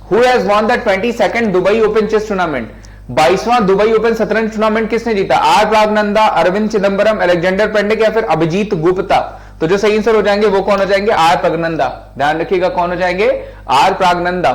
A: Who has won the 22nd Dubai open chess tournament? 22वां दुबई ओपन शतरंज टूर्नामेंट किसने जीता? R Praggnanandhaa, Arvind Chidambaram, Alexander Pendik या फिर अभिजीत गुप्ता? तो जो सही आंसर हो जाएंगे वो कौन हो जाएंगे? आर प्रागनंदा। ध्यान रखिएगा, कौन हो जाएंगे? आर प्रागनंदा।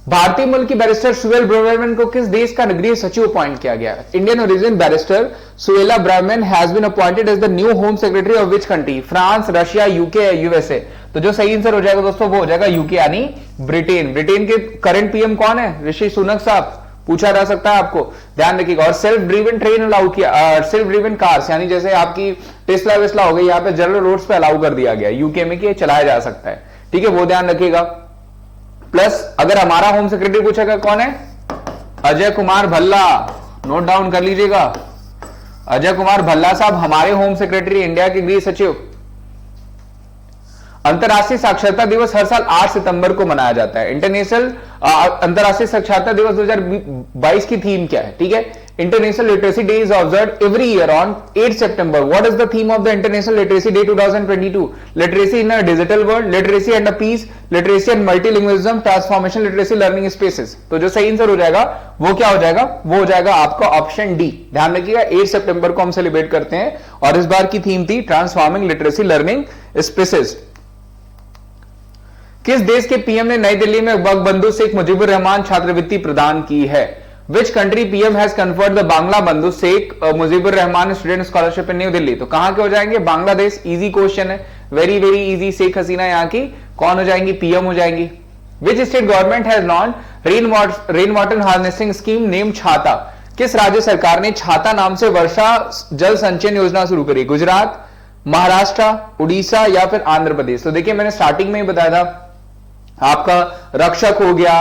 A: भारतीय मूल की बैरिस्टर सुएला ब्रावर्मन को किस देश का नगरीय सचिव अपॉइंट किया गया? Indian origin barrister Suella Braverman has been appointed as the new home secretary of which country? France, Russia, UK या यूएसए? तो जो सही आंसर हो जाएगा दोस्तों वो हो जाएगा यूके, यानी ब्रिटेन। ब्रिटेन के करंट पीएम कौन है? ऋषि सुनक साहब, पूछा जा सकता है आपको, ध्यान रखिएगा। और सेल्फ ड्रिवन ट्रेन अलाउ किया, सेल्फ ड्रिवन कार्स, यानी जैसे आपकी टेस्ला वेस्ला हो गई, यहाँ पे जनरल रोड्स पे अलाउ कर दिया गया यूके में कि चलाया जा सकता है, ठीक है, वो ध्यान रखिएगा। प्लस अगर हमारा होम सेक्रेटरी पूछेगा कौन है? अजय कुमार भल्ला, नोट डाउन कर लीजिएगा, अजय कुमार भल्ला साहब हमारे होम सेक्रेटरी, इंडिया के गृह सचिव। अंतरराष्ट्रीय साक्षरता दिवस हर साल 8 सितंबर को मनाया जाता है। इंटरनेशनल अंतरराष्ट्रीय साक्षरता दिवस 2022 की थीम क्या है? ठीक है, International Literacy Day is observe every year on 8 September. What is the theme of the International Literacy Day 2022? Literacy in a digital world, literacy and a peace, literacy and multilingualism, transformation, literacy, learning spaces. तो जो सही answer हो जाएगा वो क्या हो जाएगा? वो हो जाएगा आपका ऑप्शन डी. ध्यान रखिएगा 8 सितंबर को हम सेलिब्रेट करते हैं और इस बार की थीम थी ट्रांसफॉर्मिंग लिटरेसी लर्निंग स्पेसेस. किस देश के पीएम ने नई दिल्ली में बंधु शेख मुजीबुर रहमान छात्रवृत्ति प्रदान की है? Which country PM has conferred the Bangla Bandhu Sheikh Mujibur Rahman student scholarship in new Delhi? तो कहां के हो जाएंगे? बांग्लादेश. इजी क्वेश्चन है, very very easy. Sheikh Hasina यहां की कौन हो जाएंगी? पीएम हो जाएंगी. Which state government has launch rain water harnessing scheme name Chhata? किस राज्य सरकार ने छाता नाम से वर्षा जल संचयन योजना शुरू करी? गुजरात, महाराष्ट्र, उड़ीसा या फिर आंध्र प्रदेश? तो देखिए मैंने स्टार्टिंग में ही बताया था, आपका रक्षक हो गया,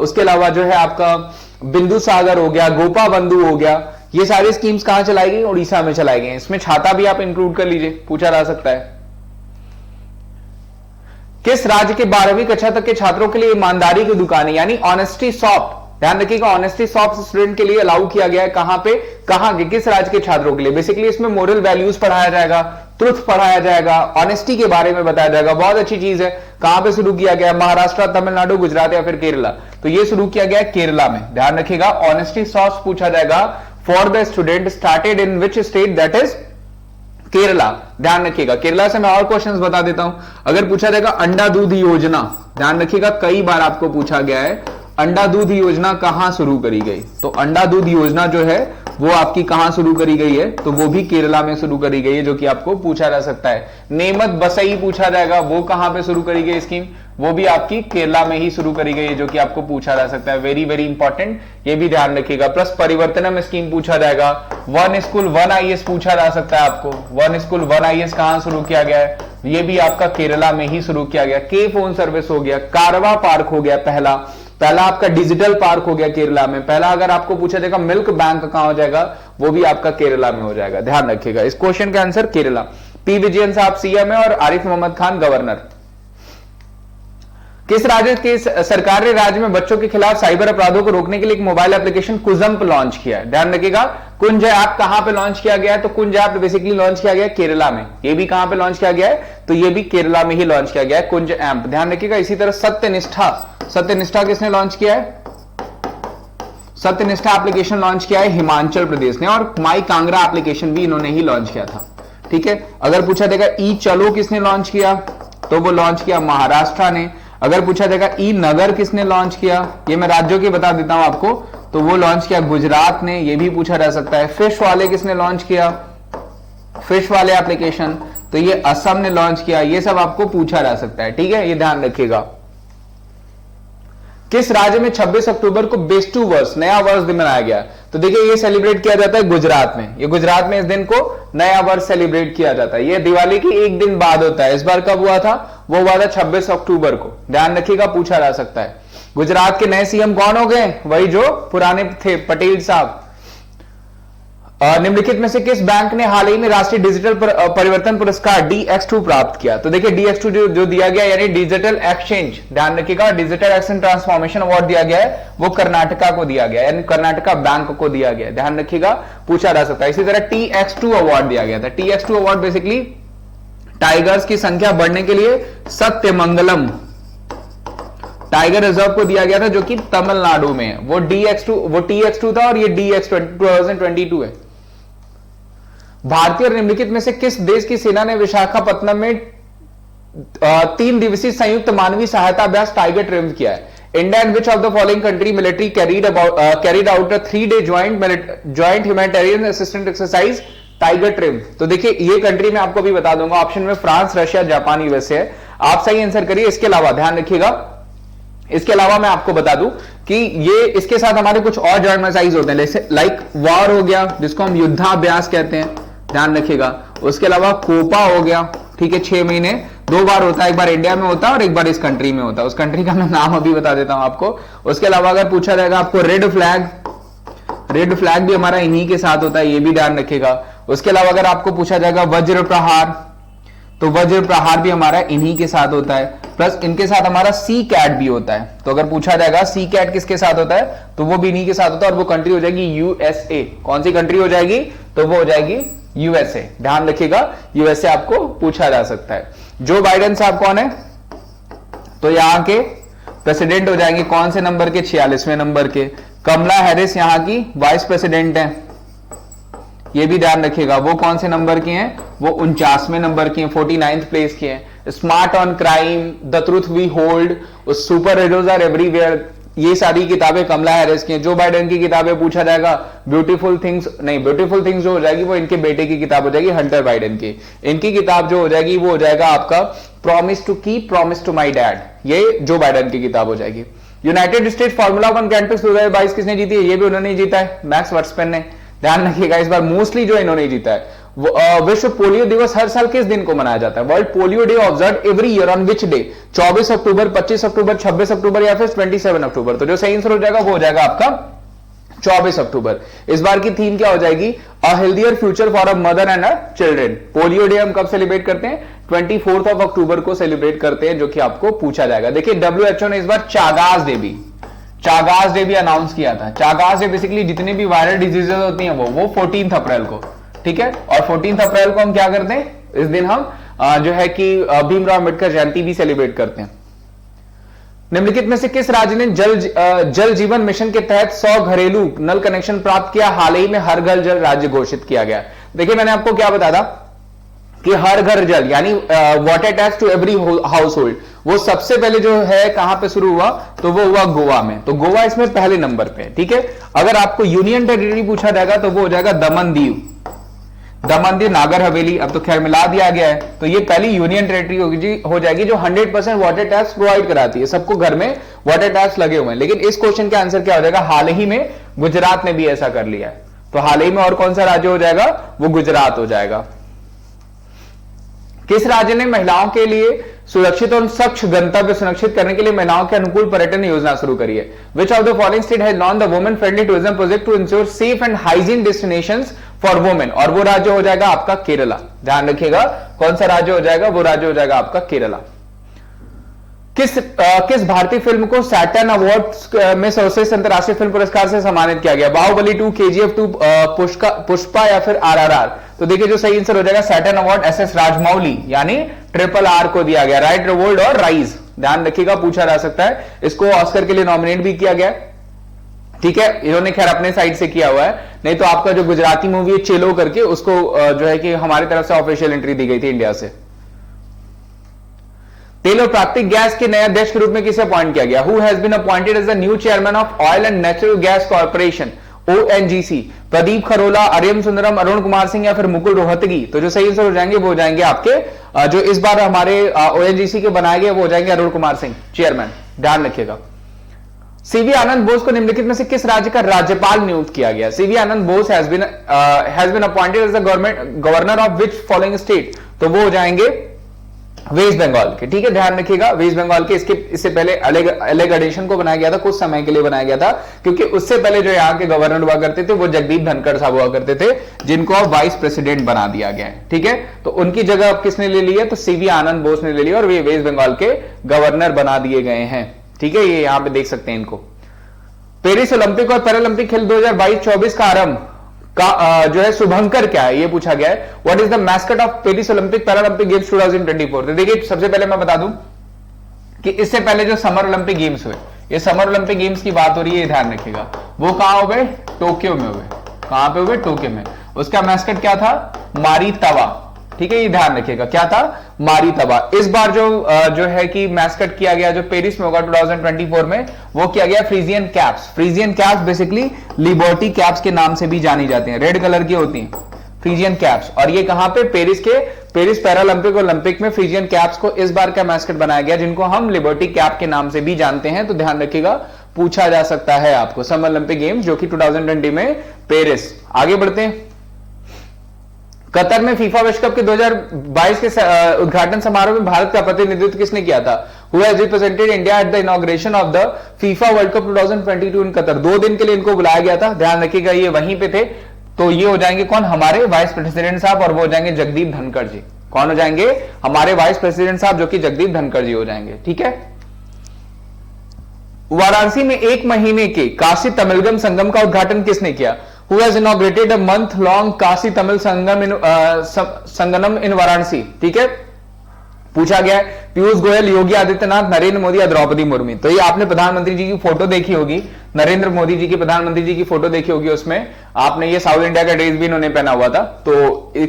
A: उसके अलावा जो है आपका बिंदु सागर हो गया, गोपा बंधु हो गया, ये सारी स्कीम्स कहां चलाई गई? उड़ीसा में चलाई गई. इसमें छाता भी आप इंक्लूड कर लीजिए, पूछा जा सकता है. किस राज्य के 12वीं कक्षा तक के छात्रों के लिए ईमानदारी की दुकानें यानी ऑनेस्टी शॉप, ध्यान रखिएगा ऑनेस्टी शॉप स्टूडेंट के लिए अलाउ किया गया है? कहां पे, कहां के, किस राज्य के छात्रों के लिए? बेसिकली इसमें मोरल वैल्यूज पढ़ाया जाएगा, ट्रुथ पढ़ाया जाएगा, ऑनेस्टी के बारे में बताया जाएगा. बहुत अच्छी चीज है. कहां पे शुरू किया गया? महाराष्ट्र, तमिलनाडु, गुजरात या फिर केरला? तो ये शुरू किया गया केरला में. ध्यान रखिएगा ऑनेस्टी शॉप्स पूछा जाएगा for the student started in which state? That is Kerala. ध्यान रखिएगा. केरला से मैं और क्वेश्चंस बता देता हूं. अगर पूछा जाएगा अंडा दूध योजना, ध्यान रखिएगा कई बार आपको पूछा गया है अंडा दूध योजना कहां शुरू करी गई? तो अंडा दूध योजना जो है वो आपकी कहां शुरू करी गई है? तो वो भी केरला में शुरू करी गई है, जो कि आपको पूछा जा सकता है. नेमत बसई पूछा जाएगा, वो कहां पे शुरू करी गई स्कीम? वो भी आपकी केरला में ही शुरू करी गई है, जो कि आपको पूछा जा सकता है. वेरी वेरी इंपॉर्टेंट, ये भी ध्यान रखिएगा. प्लस परिवर्तनम स्कीम पूछा जाएगा. वन स्कूल वन आईएएस पूछा जा सकता है आपको. वन स्कूल वन आईएएस कहां शुरू किया गया है? ये भी आपका केरला में ही शुरू किया गया. के फोन सर्विस हो गया, कारवा पार्क हो गया, पहला आपका डिजिटल पार्क हो गया केरला में. पहला अगर आपको पूछा जाएगा मिल्क बैंक कहां हो जाएगा? वो भी आपका केरला में हो जाएगा. ध्यान रखिएगा इस क्वेश्चन का आंसर केरला. पी विजयन साहब सीएम है और आरिफ मोहम्मद खान गवर्नर. किस राज्य की सरकार ने राज्य में बच्चों के खिलाफ साइबर अपराधों को रोकने के लिए एक मोबाइल एप्लीकेशन कुजम्प लॉन्च किया है? ध्यान रखिएगा कुंज ऐप कहां पे लॉन्च किया गया है? तो कुंज ऐप बेसिकली लॉन्च किया गया है केरला में. ये भी कहां पे लॉन्च किया गया है? तो ये भी केरला में ही लॉन्च किया गया है कुंज ऐप. ध्यान रखिएगा. इसी तरह सत्यनिष्ठा किसने लॉन्च किया है? सत्यनिष्ठा एप्लीकेशन लॉन्च किया है हिमाचल प्रदेश ने. और माई कांगड़ा एप्लीकेशन भी इन्होंने ही लॉन्च किया था. ठीक है. अगर पूछा जाएगा ई चलो किसने लॉन्च किया? तो वो लॉन्च किया महाराष्ट्र ने. अगर पूछा जाएगा ई नगर किसने लॉन्च किया? ये मैं राज्यों की बता देता हूं आपको. तो वो लॉन्च किया गुजरात ने. ये भी पूछा जा सकता है. फिश वाले किसने लॉन्च किया? फिश वाले एप्लीकेशन, तो ये असम ने लॉन्च किया. ये सब आपको पूछा जा सकता है. ठीक है, ये ध्यान रखिएगा. किस राज्य में 26 अक्टूबर को बेस्टू वर्ष, नया वर्ष दिन मनाया गया? तो देखिए ये सेलिब्रेट किया जाता है गुजरात में. ये गुजरात में इस दिन को नया वर्ष सेलिब्रेट किया जाता है. ये दिवाली के एक दिन बाद होता है. इस बार कब हुआ था? वो हुआ था 26 अक्टूबर को. ध्यान रखिएगा, पूछा जा सकता है. गुजरात के नए सीएम कौन हो गए? वही जो पुराने थे, पटेल साहब. निम्नलिखित में से किस बैंक ने हाल ही में राष्ट्रीय डिजिटल परिवर्तन पुरस्कार DX2 प्राप्त किया? तो देखिए DX2 जो दिया गया यानी डिजिटल एक्सचेंज, ध्यान रखिएगा डिजिटल एक्सचेंज ट्रांसफॉर्मेशन अवार्ड दिया गया है, वो कर्नाटका को दिया गया यानी कर्नाटका बैंक को दिया गया. ध्यान रखिएगा, पूछा जा सकता है. इसी तरह TX2 अवार्ड दिया गया था. TX2 अवार्ड बेसिकली टाइगर्स की संख्या बढ़ने के लिए सत्यमंगलम टाइगर रिजर्व को दिया गया था, जो कि तमिलनाडु में है. वो TX2 था और ये DX2 2022 है. भारतीय और निम्नलिखित में से किस देश की सेना ने विशाखापत्तनम में 3 दिवसीय संयुक्त मानवीय सहायता अभ्यास टाइगर ट्रिम्फ किया है? India and which of the following country military carried out a 3-day joint humanitarian assistant exercise tiger triumph? तो देखिए ये कंट्री मैं आपको भी बता दूंगा. ऑप्शन में फ्रांस, रशिया, जापान, यूएसए है. आप सही आंसर करिए. इसके अलावा ध्यान रखिएगा, इसके अलावा मैं आपको बता दूं कि ये इसके साथ हमारे कुछ और जॉइंट एक्सरसाइज होते हैं, जैसे लाइक वॉर हो गया जिसको हम युद्धाभ्यास कहते हैं. ध्यान रखिएगा. उसके अलावा कोपा हो गया. ठीक है, 6 महीने 2 बार होता है. एक बार इंडिया में होता है और एक बार इस कंट्री में होता है. उस कंट्री का मैं नाम अभी बता देता हूं आपको. उसके अलावा अगर पूछा जाएगा आपको रेड फ्लैग भी हमारा इन्हीं के साथ होता है. ये भी ध्यान रखिएगा. उसके अलावा अगर आपको पूछा जाएगा वज्र प्रहार, तो वज्र प्रहार भी हमारा इन्हीं के साथ होता है, प्लस इनके साथ हमारा सी कैट भी होता है। तो अगर पूछा जाएगा सी कैट किसके साथ होता है, तो वो भी इन्हीं के साथ होता है, और वो कंट्री हो जाएगी यूएसए। कौन सी कंट्री हो जाएगी, तो वो हो जाएगी यूएसए। ध्यान रखिएगा, यूएसए आपको पूछा जा सकता है। जो बाइडेन साहब कौन है, तो यहां के प्रेसिडेंट हो जाएंगे कौन से नंबर के, 46वें नंबर के। कमला हैरिस यहां की वाइस प्रेसिडेंट है, ये भी ध्यान रखिएगा। वो कौन से नंबर की हैं, वो 49वें नंबर की हैं, 49th प्लेस की हैं। Smart on Crime, The Truth We Hold, Super Heroes Are Everywhere, ये सारी किताबें कमला हैरिस की हैं। जो बाइडेन की किताबें पूछा जाएगा, ब्यूटीफुल थिंग्स नहीं, ब्यूटीफुल थिंग्स जो हो जाएगी वो इनके बेटे की किताब हो जाएगी, हंटर बाइडेन की। इनकी किताब जो हो जाएगी वो हो जाएगा आपका promise to keep, promise to my dad, ये जो बाइडेन की किताब हो जाएगी। United States Formula 1 Grand Prix 2022 किसने जीती है, ये भी उन्होंने जीता है, मैक्स वर्स्टपेन ने। ध्यान रखिएगा, इस बार मोस्टली जो इन्होंने जीता है। विश्व पोलियो दिवस हर साल किस दिन को मनाया जाता है, world polio day observe every year on which day, 24 अक्टूबर, 25 अक्टूबर, 26 अक्टूबर या फिर 27 अक्टूबर। तो जो सही आंसर हो जाएगा वो हो जाएगा आपका 24 अक्टूबर। इस बार की थीम क्या हो जाएगी, अ healthier future for a mother and a children. Polio day हम कब सेलिब्रेट करते हैं, 24 अक्टूबर को सेलिब्रेट करते हैं, जो कि आपको पूछा जाएगा। देखिए WHO ने इस बार चागास डे भी अनाउंस किया था। चागास डे बेसिकली जितनी भी वायरल डिजीजेज होती हैं वो 14 अप्रैल को, ठीक है। और 14 अप्रैल को हम क्या करते हैं, इस दिन हम जो है कि भीमराव अंबेडकर जयंती भी सेलिब्रेट करते हैं। निम्नलिखित में से किस राज्य ने जल जीवन मिशन के तहत 100 घरेलू नल कनेक्शन प्राप्त किया, हाल ही में हर घर जल राज्य घोषित किया गया। देखिए मैंने आपको क्या बताया था कि हर घर जल यानी water tax to every household, वो सबसे पहले जो है कहां पे शुरू हुआ, तो वो हुआ गोवा में। तो गोवा इसमें पहले नंबर पे, ठीक है। अगर आपको यूनियन टेरिटरी पूछा जाएगा तो वो हो जाएगा दमन दीव, नागर हवेली, अब तो खैर मिला दिया गया है। तो ये पहली यूनियन टेरिटरी हो जाएगी जो 100% वाटर टैक्स प्रोवाइड कराती है, सबको घर में वाटर टैक्स लगे हुए हैं। लेकिन इस क्वेश्चन का आंसर क्या हो जाएगा, हाल ही में गुजरात ने भी ऐसा कर लिया है। तो हाल ही में और कौन सा राज्य हो जाएगा, वो गुजरात हो जाएगा। किस राज्य ने महिलाओं के लिए सुरक्षित और स्वच्छ गंतव्य सुनिश्चित करने के लिए महिलाओं के अनुकूल पर्यटन योजना शुरू करी है। Which of the following state has launch the women friendly tourism project to ensure safe and hygiene destinations for women, और वो राज्य हो जाएगा आपका केरला। ध्यान रखिएगा कौन सा राज्य हो जाएगा, वो राज्य हो जाएगा आपका केरला। किस भारतीय फिल्म को सैटर्न अवार्ड में सर्वश्रेष्ठ अंतरराष्ट्रीय फिल्म पुरस्कार से सम्मानित किया गया, बाहुबली 2, KGF 2, पुष्पा या फिर RRR। तो देखिए जो सही आंसर हो जाएगा सैटर्न अवार्ड SS राजमौली यानी RRR को दिया गया, राइट रिवोल्ट और राइज। ध्यान रखिएगा पूछा जा सकता है, इसको ऑस्कर के लिए नॉमिनेट भी किया गया, ठीक है। इन्होंने खैर अपने साइड से किया हुआ है, नहीं तो आपका जो गुजराती मूवी है चेलो करके, उसको जो है कि हमारी तरफ से ऑफिशियल एंट्री दी गई थी इंडिया से। तेल और प्राकृतिक गैस के नए अध्यक्ष के रूप में किसे अपॉइंट किया गया, who has been appointed as the new chairman of oil and natural gas corporation ONGC, Pradeep Kharola, Aryama Sundaram, Arun Kumar Singh या फिर मुकुल रोहतगी। तो जो सही आंसर हो जाएंगे वो हो जाएंगे आपके जो इस बार हमारे ONGC के बनाए गए वो हो जाएंगे अरुण कुमार सिंह चेयरमैन। ध्यान रखिएगा। सीवी आनंद बोस को निम्नलिखित में से किस राज्य का राज्यपाल नियुक्त किया गया, CV Ananda Bose has been appointed as the governor of which following state, तो वो हो जाएंगे वेस्ट बंगाल के, ठीक है। ध्यान रखिएगा वेस्ट बंगाल के। इससे पहले अलग एडिशन को बनाया गया था, कुछ समय के लिए बनाया गया था, क्योंकि उससे पहले जो यहाँ के गवर्नर हुआ करते थे वो जगदीप धनखड़ साहब हुआ करते थे, जिनको अब वाइस प्रेसिडेंट बना दिया गया है, ठीक है। तो उनकी जगह अब किसने ले ली है, तो सीवी आनंद बोस ने ले लिया और वे वेस्ट बंगाल के गवर्नर बना दिए गए हैं, ठीक है। ये यहां पे देख सकते हैं इनको। पेरिस ओलंपिक और पैरालंपिक खेल 2022-24 का आरंभ का जो है शुभंकर क्या है, ये पूछा गया है। What is the mascot of Paris Olympic Paralympic games 2024। तो देखिए सबसे पहले मैं बता दूं कि इससे पहले जो समर ओलंपिक गेम्स हुए, ये समर ओलंपिक गेम्स की बात हो रही है, ध्यान रखिएगा, वो कहां हुए, टोक्यो में हुए। कहां पे हुए, टोक्यो में। उसका मैस्कट क्या था, मारी तवा, ठीक है। ये ध्यान रखिएगा क्या था, मारी तवा। इस बार जो है कि मैस्कट किया गया जो पेरिस में होगा 2024 में, वो किया गया Friesian caps. Friesian caps basically liberty caps के नाम से भी जानी जाती हैं, रेड कलर की होती हैं फ्रीजियन कैप्स। और ये कहां पे, पेरिस पैरालंपिक ओलंपिक में फ्रीजियन कैप्स को इस बार का मैस्कट बनाया गया, जिनको हम लिबर्टी कैप के नाम से भी जानते हैं। तो ध्यान रखिएगा पूछा जा सकता है आपको समर ओलंपिक गेम्स जो कि 2020 में पेरिस। आगे बढ़ते हैं। कतर में फीफा विश्व कप के 2022 के उद्घाटन समारोह में भारत का प्रतिनिधित्व किसने किया था, who has represented India at the inauguration of the FIFA world cup 2022 in Qatar. 2 दिन के लिए इनको बुलाया गया था, ध्यान रखिएगा ये वहीं पे थे। तो ये हो जाएंगे कौन, हमारे वाइस प्रेसिडेंट साहब, और वो हो जाएंगे जगदीप धनखड़ जी। कौन हो जाएंगे? हमारे वाइस प्रेसिडेंट साहब, जो कि जगदीप धनखड़ जी हो जाएंगे। ठीक है। वाराणसी में 1 महीने के काशी तमिलगम संगम का उद्घाटन किसने किया? Who has inaugurated a month-long Kashi Tamil संगम इन वाराणसी? ठीक है, पूछा गया है। पीयूष गोयल, योगी आदित्यनाथ, नरेंद्र मोदी या द्रौपदी मुर्मू? तो ये आपने प्रधानमंत्री जी की फोटो देखी होगी, नरेंद्र मोदी जी की प्रधानमंत्री जी की फोटो देखी होगी, उसमें आपने ये साउथ इंडिया का ड्रेस भी इन्होंने पहना हुआ था। तो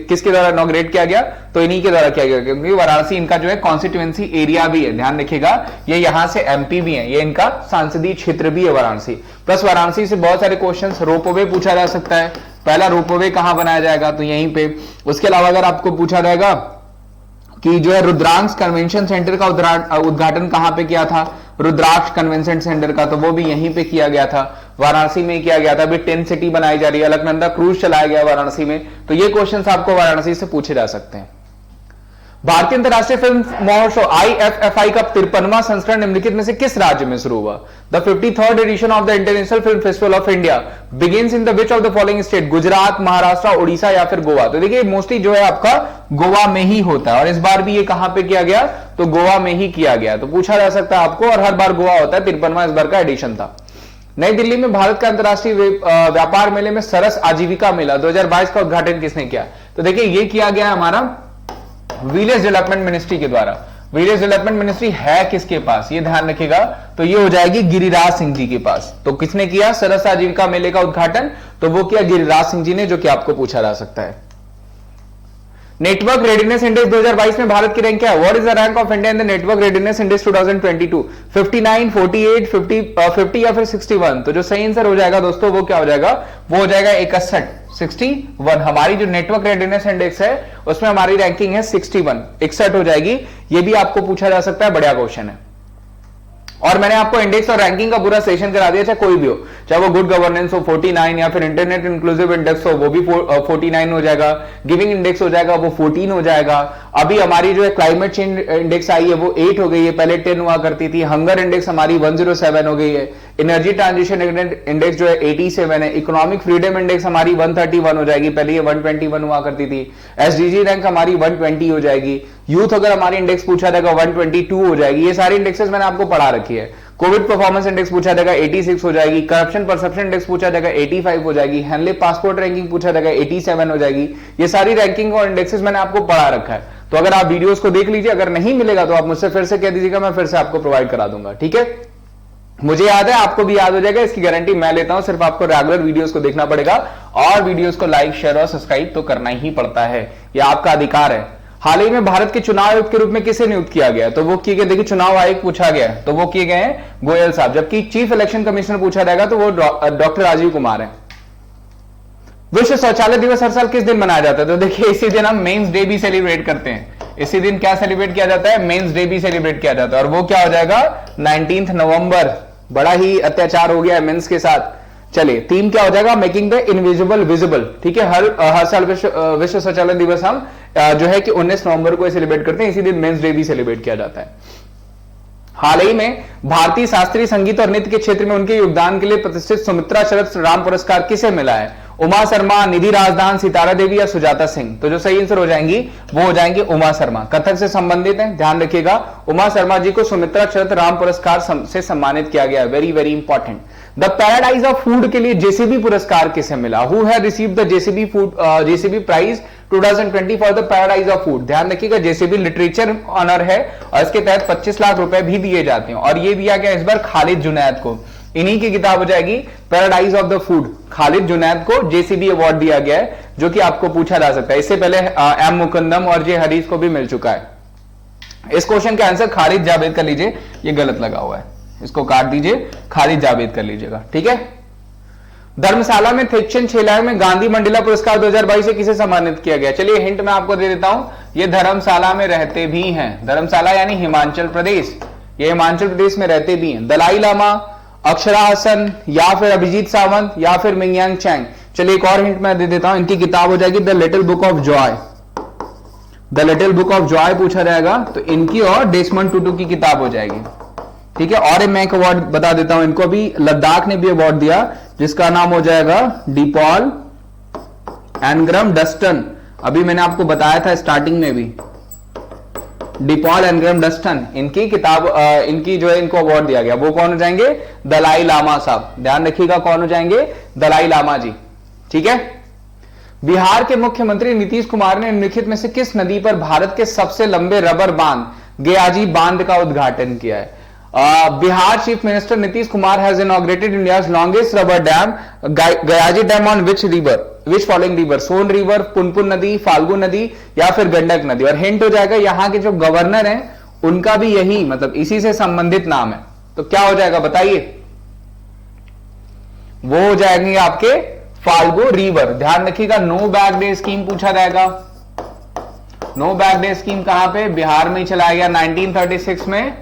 A: किसके द्वारा इनॉग्रेट किया गया? तो इन्हीं के द्वारा किया गया, क्योंकि वाराणसी इनका जो है कॉन्स्टिट्यूएंसी एरिया भी है, ध्यान रखिएगा, ये यहां से एमपी भी है, ये इनका सांसदीय क्षेत्र भी है वाराणसी। प्लस वाराणसी से बहुत सारे क्वेश्चन, रोपवे पूछा जा सकता है, पहला रोपवे कहां बनाया जाएगा? तो यहीं पे। उसके अलावा अगर आपको पूछा जाएगा कि जो है रुद्रांश कन्वेंशन सेंटर का उद्घाटन कहां पे किया था? रुद्राक्ष कन्वेंशन सेंटर का, तो वो भी यहीं पे किया गया था, वाराणसी में किया गया था। अभी 10 सिटी बनाई जा रही है, अलकनंदा क्रूज चलाया गया वाराणसी में। तो ये क्वेश्चंस आपको वाराणसी से पूछे जा सकते हैं। भारतीय अंतर्राष्ट्रीय फिल्म महोत्सव IFFI का 53वां संस्करण निम्नलिखित में से किस राज्य में शुरू हुआ? The 53rd edition of the International Film Festival of India begins in the which of the following state? Gujarat, Maharashtra, Orissa या फिर गोवा? तो देखिए मोस्टली जो है आपका गोवा में ही होता है, और इस बार भी ये कहां पे किया गया? तो गोवा में ही किया गया। तो पूछा जा सकता है आपको, और हर बार गोवा होता है। 53वां इस बार का एडिशन था। नई दिल्ली में भारत का अंतर्राष्ट्रीय व्यापार मेले में सरस आजीविका मेला 2022 का उद्घाटन किसने किया? तो देखिए ये किया गया हमारा विलेज डेवलपमेंट मिनिस्ट्री के द्वारा। विलेज डेवलपमेंट मिनिस्ट्री है किसके पास? ये ध्यान रखिएगा, तो ये हो जाएगी गिरिराज सिंह जी के पास। तो किसने किया सरस आजीविका मेले का उद्घाटन? तो वो किया गिरिराज सिंह जी ने, जो कि आपको पूछा जा सकता है। नेटवर्क रेडीनेस इंडेक्स 2022 में भारत की रैंक क्या है? What is the rank of India in the network readiness index 2022? 59, 48, 50 या फिर 61? तो जो सही आंसर हो जाएगा दोस्तों वो क्या हो जाएगा? वो हो जाएगा 61 हमारी जो नेटवर्क रेडीनेस इंडेक्स है उसमें हमारी रैंकिंग है 61 हो जाएगी। ये भी आपको पूछा जा सकता है, बढ़िया क्वेश्चन है। और मैंने आपको इंडेक्स और रैंकिंग का पूरा सेशन करा दिया, चाहे कोई भी हो, चाहे वो गुड गवर्नेंस हो 49, या फिर इंटरनेट इंक्लूसिव इंडेक्स हो वो भी 49 हो जाएगा, गिविंग इंडेक्स हो जाएगा वो 14 हो जाएगा। अभी हमारी जो है क्लाइमेट चेंज इंडेक्स आई है वो 8 हो गई है, पहले 10 हुआ करती थी। हंगर इंडेक्स हमारी 107 हो गई है। एनर्जी ट्रांजिशन इंडेक्स जो है 87 है। इकोनॉमिक फ्रीडम इंडेक्स हमारी 131 हो जाएगी, पहले ये 121 हुआ करती थी। एसडीजी रैंक हमारी 120 हो जाएगी। यूथ अगर हमारी इंडेक्स पूछा जाएगा 122 हो जाएगी। ये सारी इंडेक्सेस मैंने आपको पढ़ा रखी है। कोविड परफॉर्मेंस इंडेक्स पूछा जाएगा 86 हो जाएगी। करप्शन परसेप्शन इंडेक्स पूछा जाएगा 85 हो जाएगी। हैंडले पासपोर्ट रैंकिंग पूछा जाएगा 87 हो जाएगी। ये सारी रैंकिंग और इंडेक्सेस मैंने आपको पढ़ा रखा है, तो अगर आप वीडियोस को देख लीजिए, अगर नहीं मिलेगा तो आप मुझसे फिर से कह दीजिएगा, मैं फिर से आपको प्रोवाइड करा दूंगा। ठीक है, मुझे याद है, आपको भी याद हो जाएगा, इसकी गारंटी मैं लेता हूं। सिर्फ आपको रेगुलर वीडियोस को देखना पड़ेगा और वीडियोस को लाइक शेयर और सब्सक्राइब तो करना ही पड़ता है, यह आपका अधिकार है। हाल ही में भारत के चुनाव आयुक्त के रूप में किसे नियुक्त किया गया? तो वो किए गए, देखिए चुनाव आयुक्त पूछा गया तो वो किए गए हैं गोयल साहब, जबकि चीफ इलेक्शन कमिश्नर पूछा जाएगा तो वो डॉक्टर राजीव कुमार है। विश्व शौचालय दिवस हर साल किस दिन मनाया जाता है? तो देखिए इसी दिन हम मेंस डे भी सेलिब्रेट करते हैं। इसी दिन क्या सेलिब्रेट किया जाता है? मेंस डे भी सेलिब्रेट किया जाता है, और वो क्या हो जाएगा? 19 नवंबर। बड़ा ही अत्याचार हो गया है मेंस के साथ। चलिए, थीम क्या हो जाएगा? Making the invisible visible. ठीक है, हर साल विश्व शौचालय दिवस हम जो है कि 19 नवंबर को सेलिब्रेट करते हैं, इसी दिन मेंस डे भी सेलिब्रेट किया जाता है। हाल ही में भारतीय शास्त्रीय संगीत और नृत्य के क्षेत्र में उनके योगदान के लिए प्रतिष्ठित सुमित्रा शरद राम पुरस्कार किसे मिला है? उमा शर्मा, निधि राजदान, सितारा देवी या सुजाता सिंह? तो जो सही आंसर हो जाएंगी वो हो जाएंगी उमा शर्मा। कथक से संबंधित है, ध्यान रखिएगा। उमा शर्मा जी को सुमित्रा शरद राम पुरस्कार से सम्मानित किया गया है, very very important. The paradise of food के लिए जेसीबी पुरस्कार किसे मिला? Who has received the JCB prize 2020 for the paradise of food? ध्यान रखिएगा, जेसीबी लिटरेचर ऑनर है और इसके तहत 25 लाख रुपए भी दिए जाते हैं, और ये दिया गया इस बार खालिद जुनैद को। इन्हीं की किताब हो जाएगी paradise of the food. Khalid Junaid को जेसीबी अवार्ड दिया गया है, जो कि आपको पूछा जा सकता है। इससे पहले एम मुकंदम और जे हरीश को भी मिल चुका है। इस क्वेश्चन का आंसर खालिद जावेद कर लीजिए, ये गलत लगा हुआ है, इसको काट दीजिए, खालिद जावेद कर लीजिएगा। ठीक है, धर्मशाला में थेक्शन छेलांग में गांधी मंडेला पुरस्कार 2022 से किसे सम्मानित किया गया? चलिए हिंट मैं आपको दे देता हूं, ये धर्मशाला में रहते भी हैं। धर्मशाला यानी हिमाचल प्रदेश, ये हिमाचल प्रदेश में रहते भी हैं। दलाई लामा, अक्षरा हसन, या फिर अभिजीत सावंत, या फिर मिंगयांग चैंग? चलिए एक और हिंट मैं दे देता हूं, इनकी किताब हो जाएगी the little book of Joy. The little book of Joy पूछा जाएगा तो इनकी और डेसमंड टुटू की किताब हो जाएगी। ठीक है, और मैं एक अवार्ड बता देता हूं, इनको भी लद्दाख ने भी अवार्ड दिया, जिसका नाम हो जाएगा डीपॉल एनग्रम डस्टन। अभी मैंने आपको बताया था स्टार्टिंग में भी, डिपॉल एनग्रैम डस्टन, इनकी किताब इनकी जो है इनको अवार्ड दिया गया। वो कौन हो जाएंगे? दलाई लामा साहब। ध्यान रखिएगा कौन हो जाएंगे? दलाई लामा जी। ठीक है। बिहार के मुख्यमंत्री नीतीश कुमार ने निम्नलिखित में से किस नदी पर भारत के सबसे लंबे रबर बांध गयाजी बांध का उद्घाटन किया है? Bihar chief minister Nitish Kumar has inaugurated India's longest rubber dam Gayaji dam on which river, which following river? Son river, Punpun नदी, फाल्गु नदी या फिर गंडक नदी? और हिंट हो जाएगा यहां के जो गवर्नर हैं उनका भी यही मतलब इसी से संबंधित नाम है। तो क्या हो जाएगा बताइए? वो हो जाएंगे आपके फाल्गु रिवर। ध्यान रखिएगा नो बैग डे स्कीम पूछा जाएगा। नो बैग डे स्कीम कहां पे? बिहार में ही चलाया गया 1936 में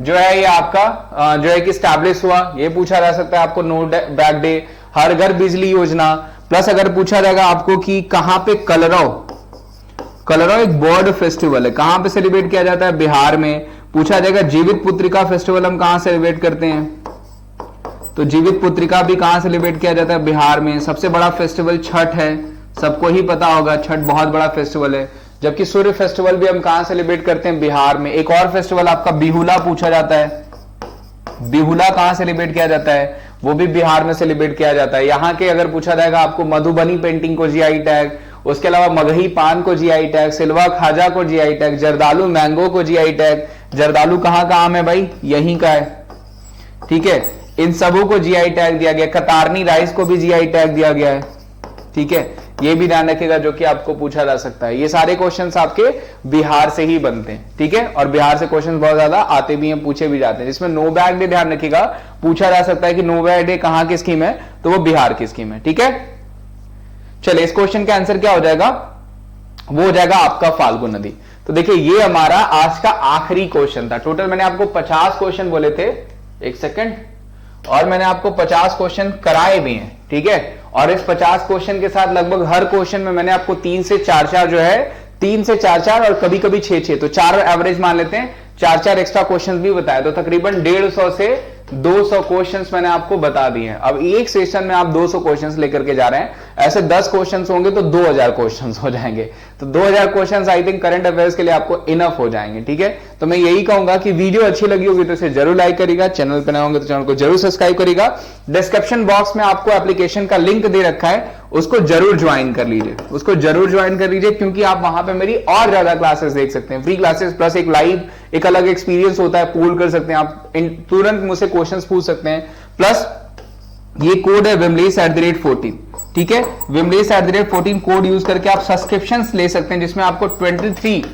A: जो है ये आपका जो है कि स्टैब्लिश हुआ। ये पूछा जा सकता है आपको नो बैग डे। हर घर बिजली योजना, प्लस अगर पूछा जाएगा आपको कि कहां पे कलरव, कलरव एक बर्ड फेस्टिवल है, कहां पे सेलिब्रेट किया जाता है? बिहार में। पूछा जाएगा जीवित पुत्रिका फेस्टिवल हम कहां सेलिब्रेट करते हैं? तो जीवित पुत्रिका भी कहां सेलिब्रेट किया जाता है? बिहार में। सबसे बड़ा फेस्टिवल छठ है, सबको ही पता होगा, छठ बहुत बड़ा फेस्टिवल है। जबकि सूर्य फेस्टिवल भी हम कहां सेलिब्रेट करते हैं? बिहार में। एक और फेस्टिवल आपका बिहुला पूछा जाता है। बिहुला कहां सेलिब्रेट किया जाता है? वो भी बिहार में सेलिब्रेट किया जाता है। यहां के अगर पूछा जाएगा आपको मधुबनी पेंटिंग को जीआई टैग, उसके अलावा मगही पान को जीआई टैग, सिलवा खाजा को जीआई टैग, जर्दालू मैंगो को जीआई टैग। जर्दालू कहां का आम है भाई? यहीं का है। ठीक है, इन सबों को जीआई टैग दिया गया। कतारनी राइस को भी जीआई टैग दिया गया है। ठीक है, ये भी ध्यान रखिएगा जो कि आपको पूछा जा सकता है। ये सारे क्वेश्चंस आपके बिहार से ही बनते हैं। ठीक है, और बिहार से क्वेश्चंस बहुत ज्यादा आते भी हैं, पूछे भी जाते हैं। जिसमें नो बैग डे ध्यान रखिएगा पूछा जा सकता है कि नो बैग डे कहां की स्कीम है? तो वो बिहार की स्कीम है। ठीक है, चलिए इस क्वेश्चन का आंसर क्या हो जाएगा? वो हो जाएगा आपका फाल्गु नदी। तो देखिए ये हमारा आज का आखिरी क्वेश्चन था। टोटल मैंने आपको 50 क्वेश्चन बोले थे, एक सेकेंड, और मैंने आपको 50 क्वेश्चन कराए भी हैं। ठीक है, और इस 50 क्वेश्चन के साथ लगभग हर क्वेश्चन में मैंने आपको 3 से 4 जो है 3 से 4 और कभी कभी 6 तो 4 एवरेज मान लेते हैं, 4 एक्स्ट्रा क्वेश्चंस भी बताए। तो तकरीबन 150 से 200 क्वेश्चंस मैंने आपको बता दिए हैं। अब एक सेशन में आप 200 क्वेश्चंस लेकर के जा रहे हैं, ऐसे 10 क्वेश्चंस होंगे तो 2000 क्वेश्चंस हो जाएंगे। तो 2000 questions I think current affairs के लिए आपको इनफ हो जाएंगे। ठीक है, तो मैं यही कहूंगा कि वीडियो अच्छी लगी होगी तो इसे जरूर लाइक करिएगा, चैनल पर नए होंगे तो चैनल को जरूर सब्सक्राइब करिएगा। डिस्क्रिप्शन बॉक्स में आपको एप्लीकेशन का लिंक दे रखा है, उसको जरूर ज्वाइन कर लीजिए, उसको जरूर ज्वाइन कर लीजिए, क्योंकि आप वहां पे मेरी और ज्यादा क्लासेस देख सकते हैं। फ्री क्लासेस प्लस एक लाइव एक अलग एक्सपीरियंस होता है, पूल कर सकते हैं आप, तुरंत मुझसे क्वेश्चंस पूछ सकते हैं। प्लस ये कोड है wimleys@14। ठीक है, wimleys@14 कोड यूज करके आप सब्सक्रिप्शन ले सकते हैं, जिसमें आपको 2023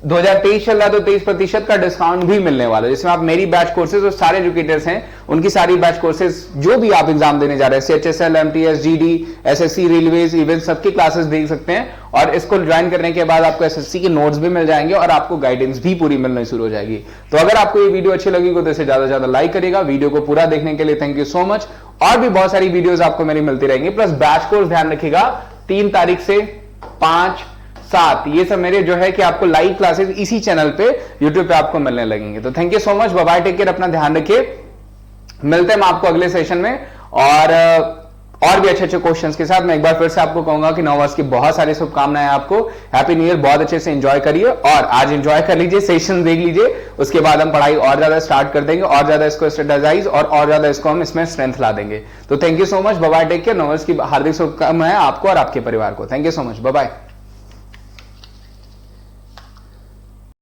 A: चल रहा है तो 23% का डिस्काउंट भी मिलने वाला है, जिसमें आप मेरी बैच कोर्सेज और सारे एजुकेटर्स हैं उनकी सारी बैच कोर्सेज जो भी आप एग्जाम देने जा रहे हैं, CHSL, MTS, GD, SSC, railways, even सबकी क्लासेस देख सकते हैं। और इसको ज्वाइन करने के बाद आपको SSC के नोट्स भी मिल जाएंगे और आपको गाइडेंस भी पूरी मिलनी शुरू हो जाएगी। तो अगर आपको ये वीडियो अच्छी लगी तो इसे ज्यादा से ज्यादा लाइक करिएगा। वीडियो को पूरा देखने के लिए थैंक यू सो मच। और भी बहुत सारी वीडियोस आपको मेरी मिलती रहेंगी। प्लस बैच कोर्स ध्यान रखिएगा 3 तारीख से 5, 7 ये सब मेरे जो है कि आपको लाइव क्लासेस इसी चैनल पे YouTube पे आपको मिलने लगेंगे। तो thank you so much, bye bye, take care, अपना ध्यान रखिए। मिलते हैं हम आपको अगले सेशन में और भी अच्छे अच्छे क्वेश्चंस के साथ। मैं एक बार फिर से आपको कहूंगा कि नववर्ष की बहुत सारी शुभकामनाएं आपको। हैप्पी न्यू ईयर, बहुत अच्छे से एंजॉय करिए और आज एंजॉय कर लीजिए, सेशन देख लीजिए, उसके बाद हम पढ़ाई और ज्यादा स्टार्ट कर देंगे, और ज्यादा इसको स्ट्रेटेजाइज और ज्यादा इसको हम इसमें स्ट्रेंथ ला देंगे। तो thank you so much, bye bye, take care. नववर्ष की हार्दिक शुभकामनाएं आपको और आपके परिवार को। Thank you so much, bye bye.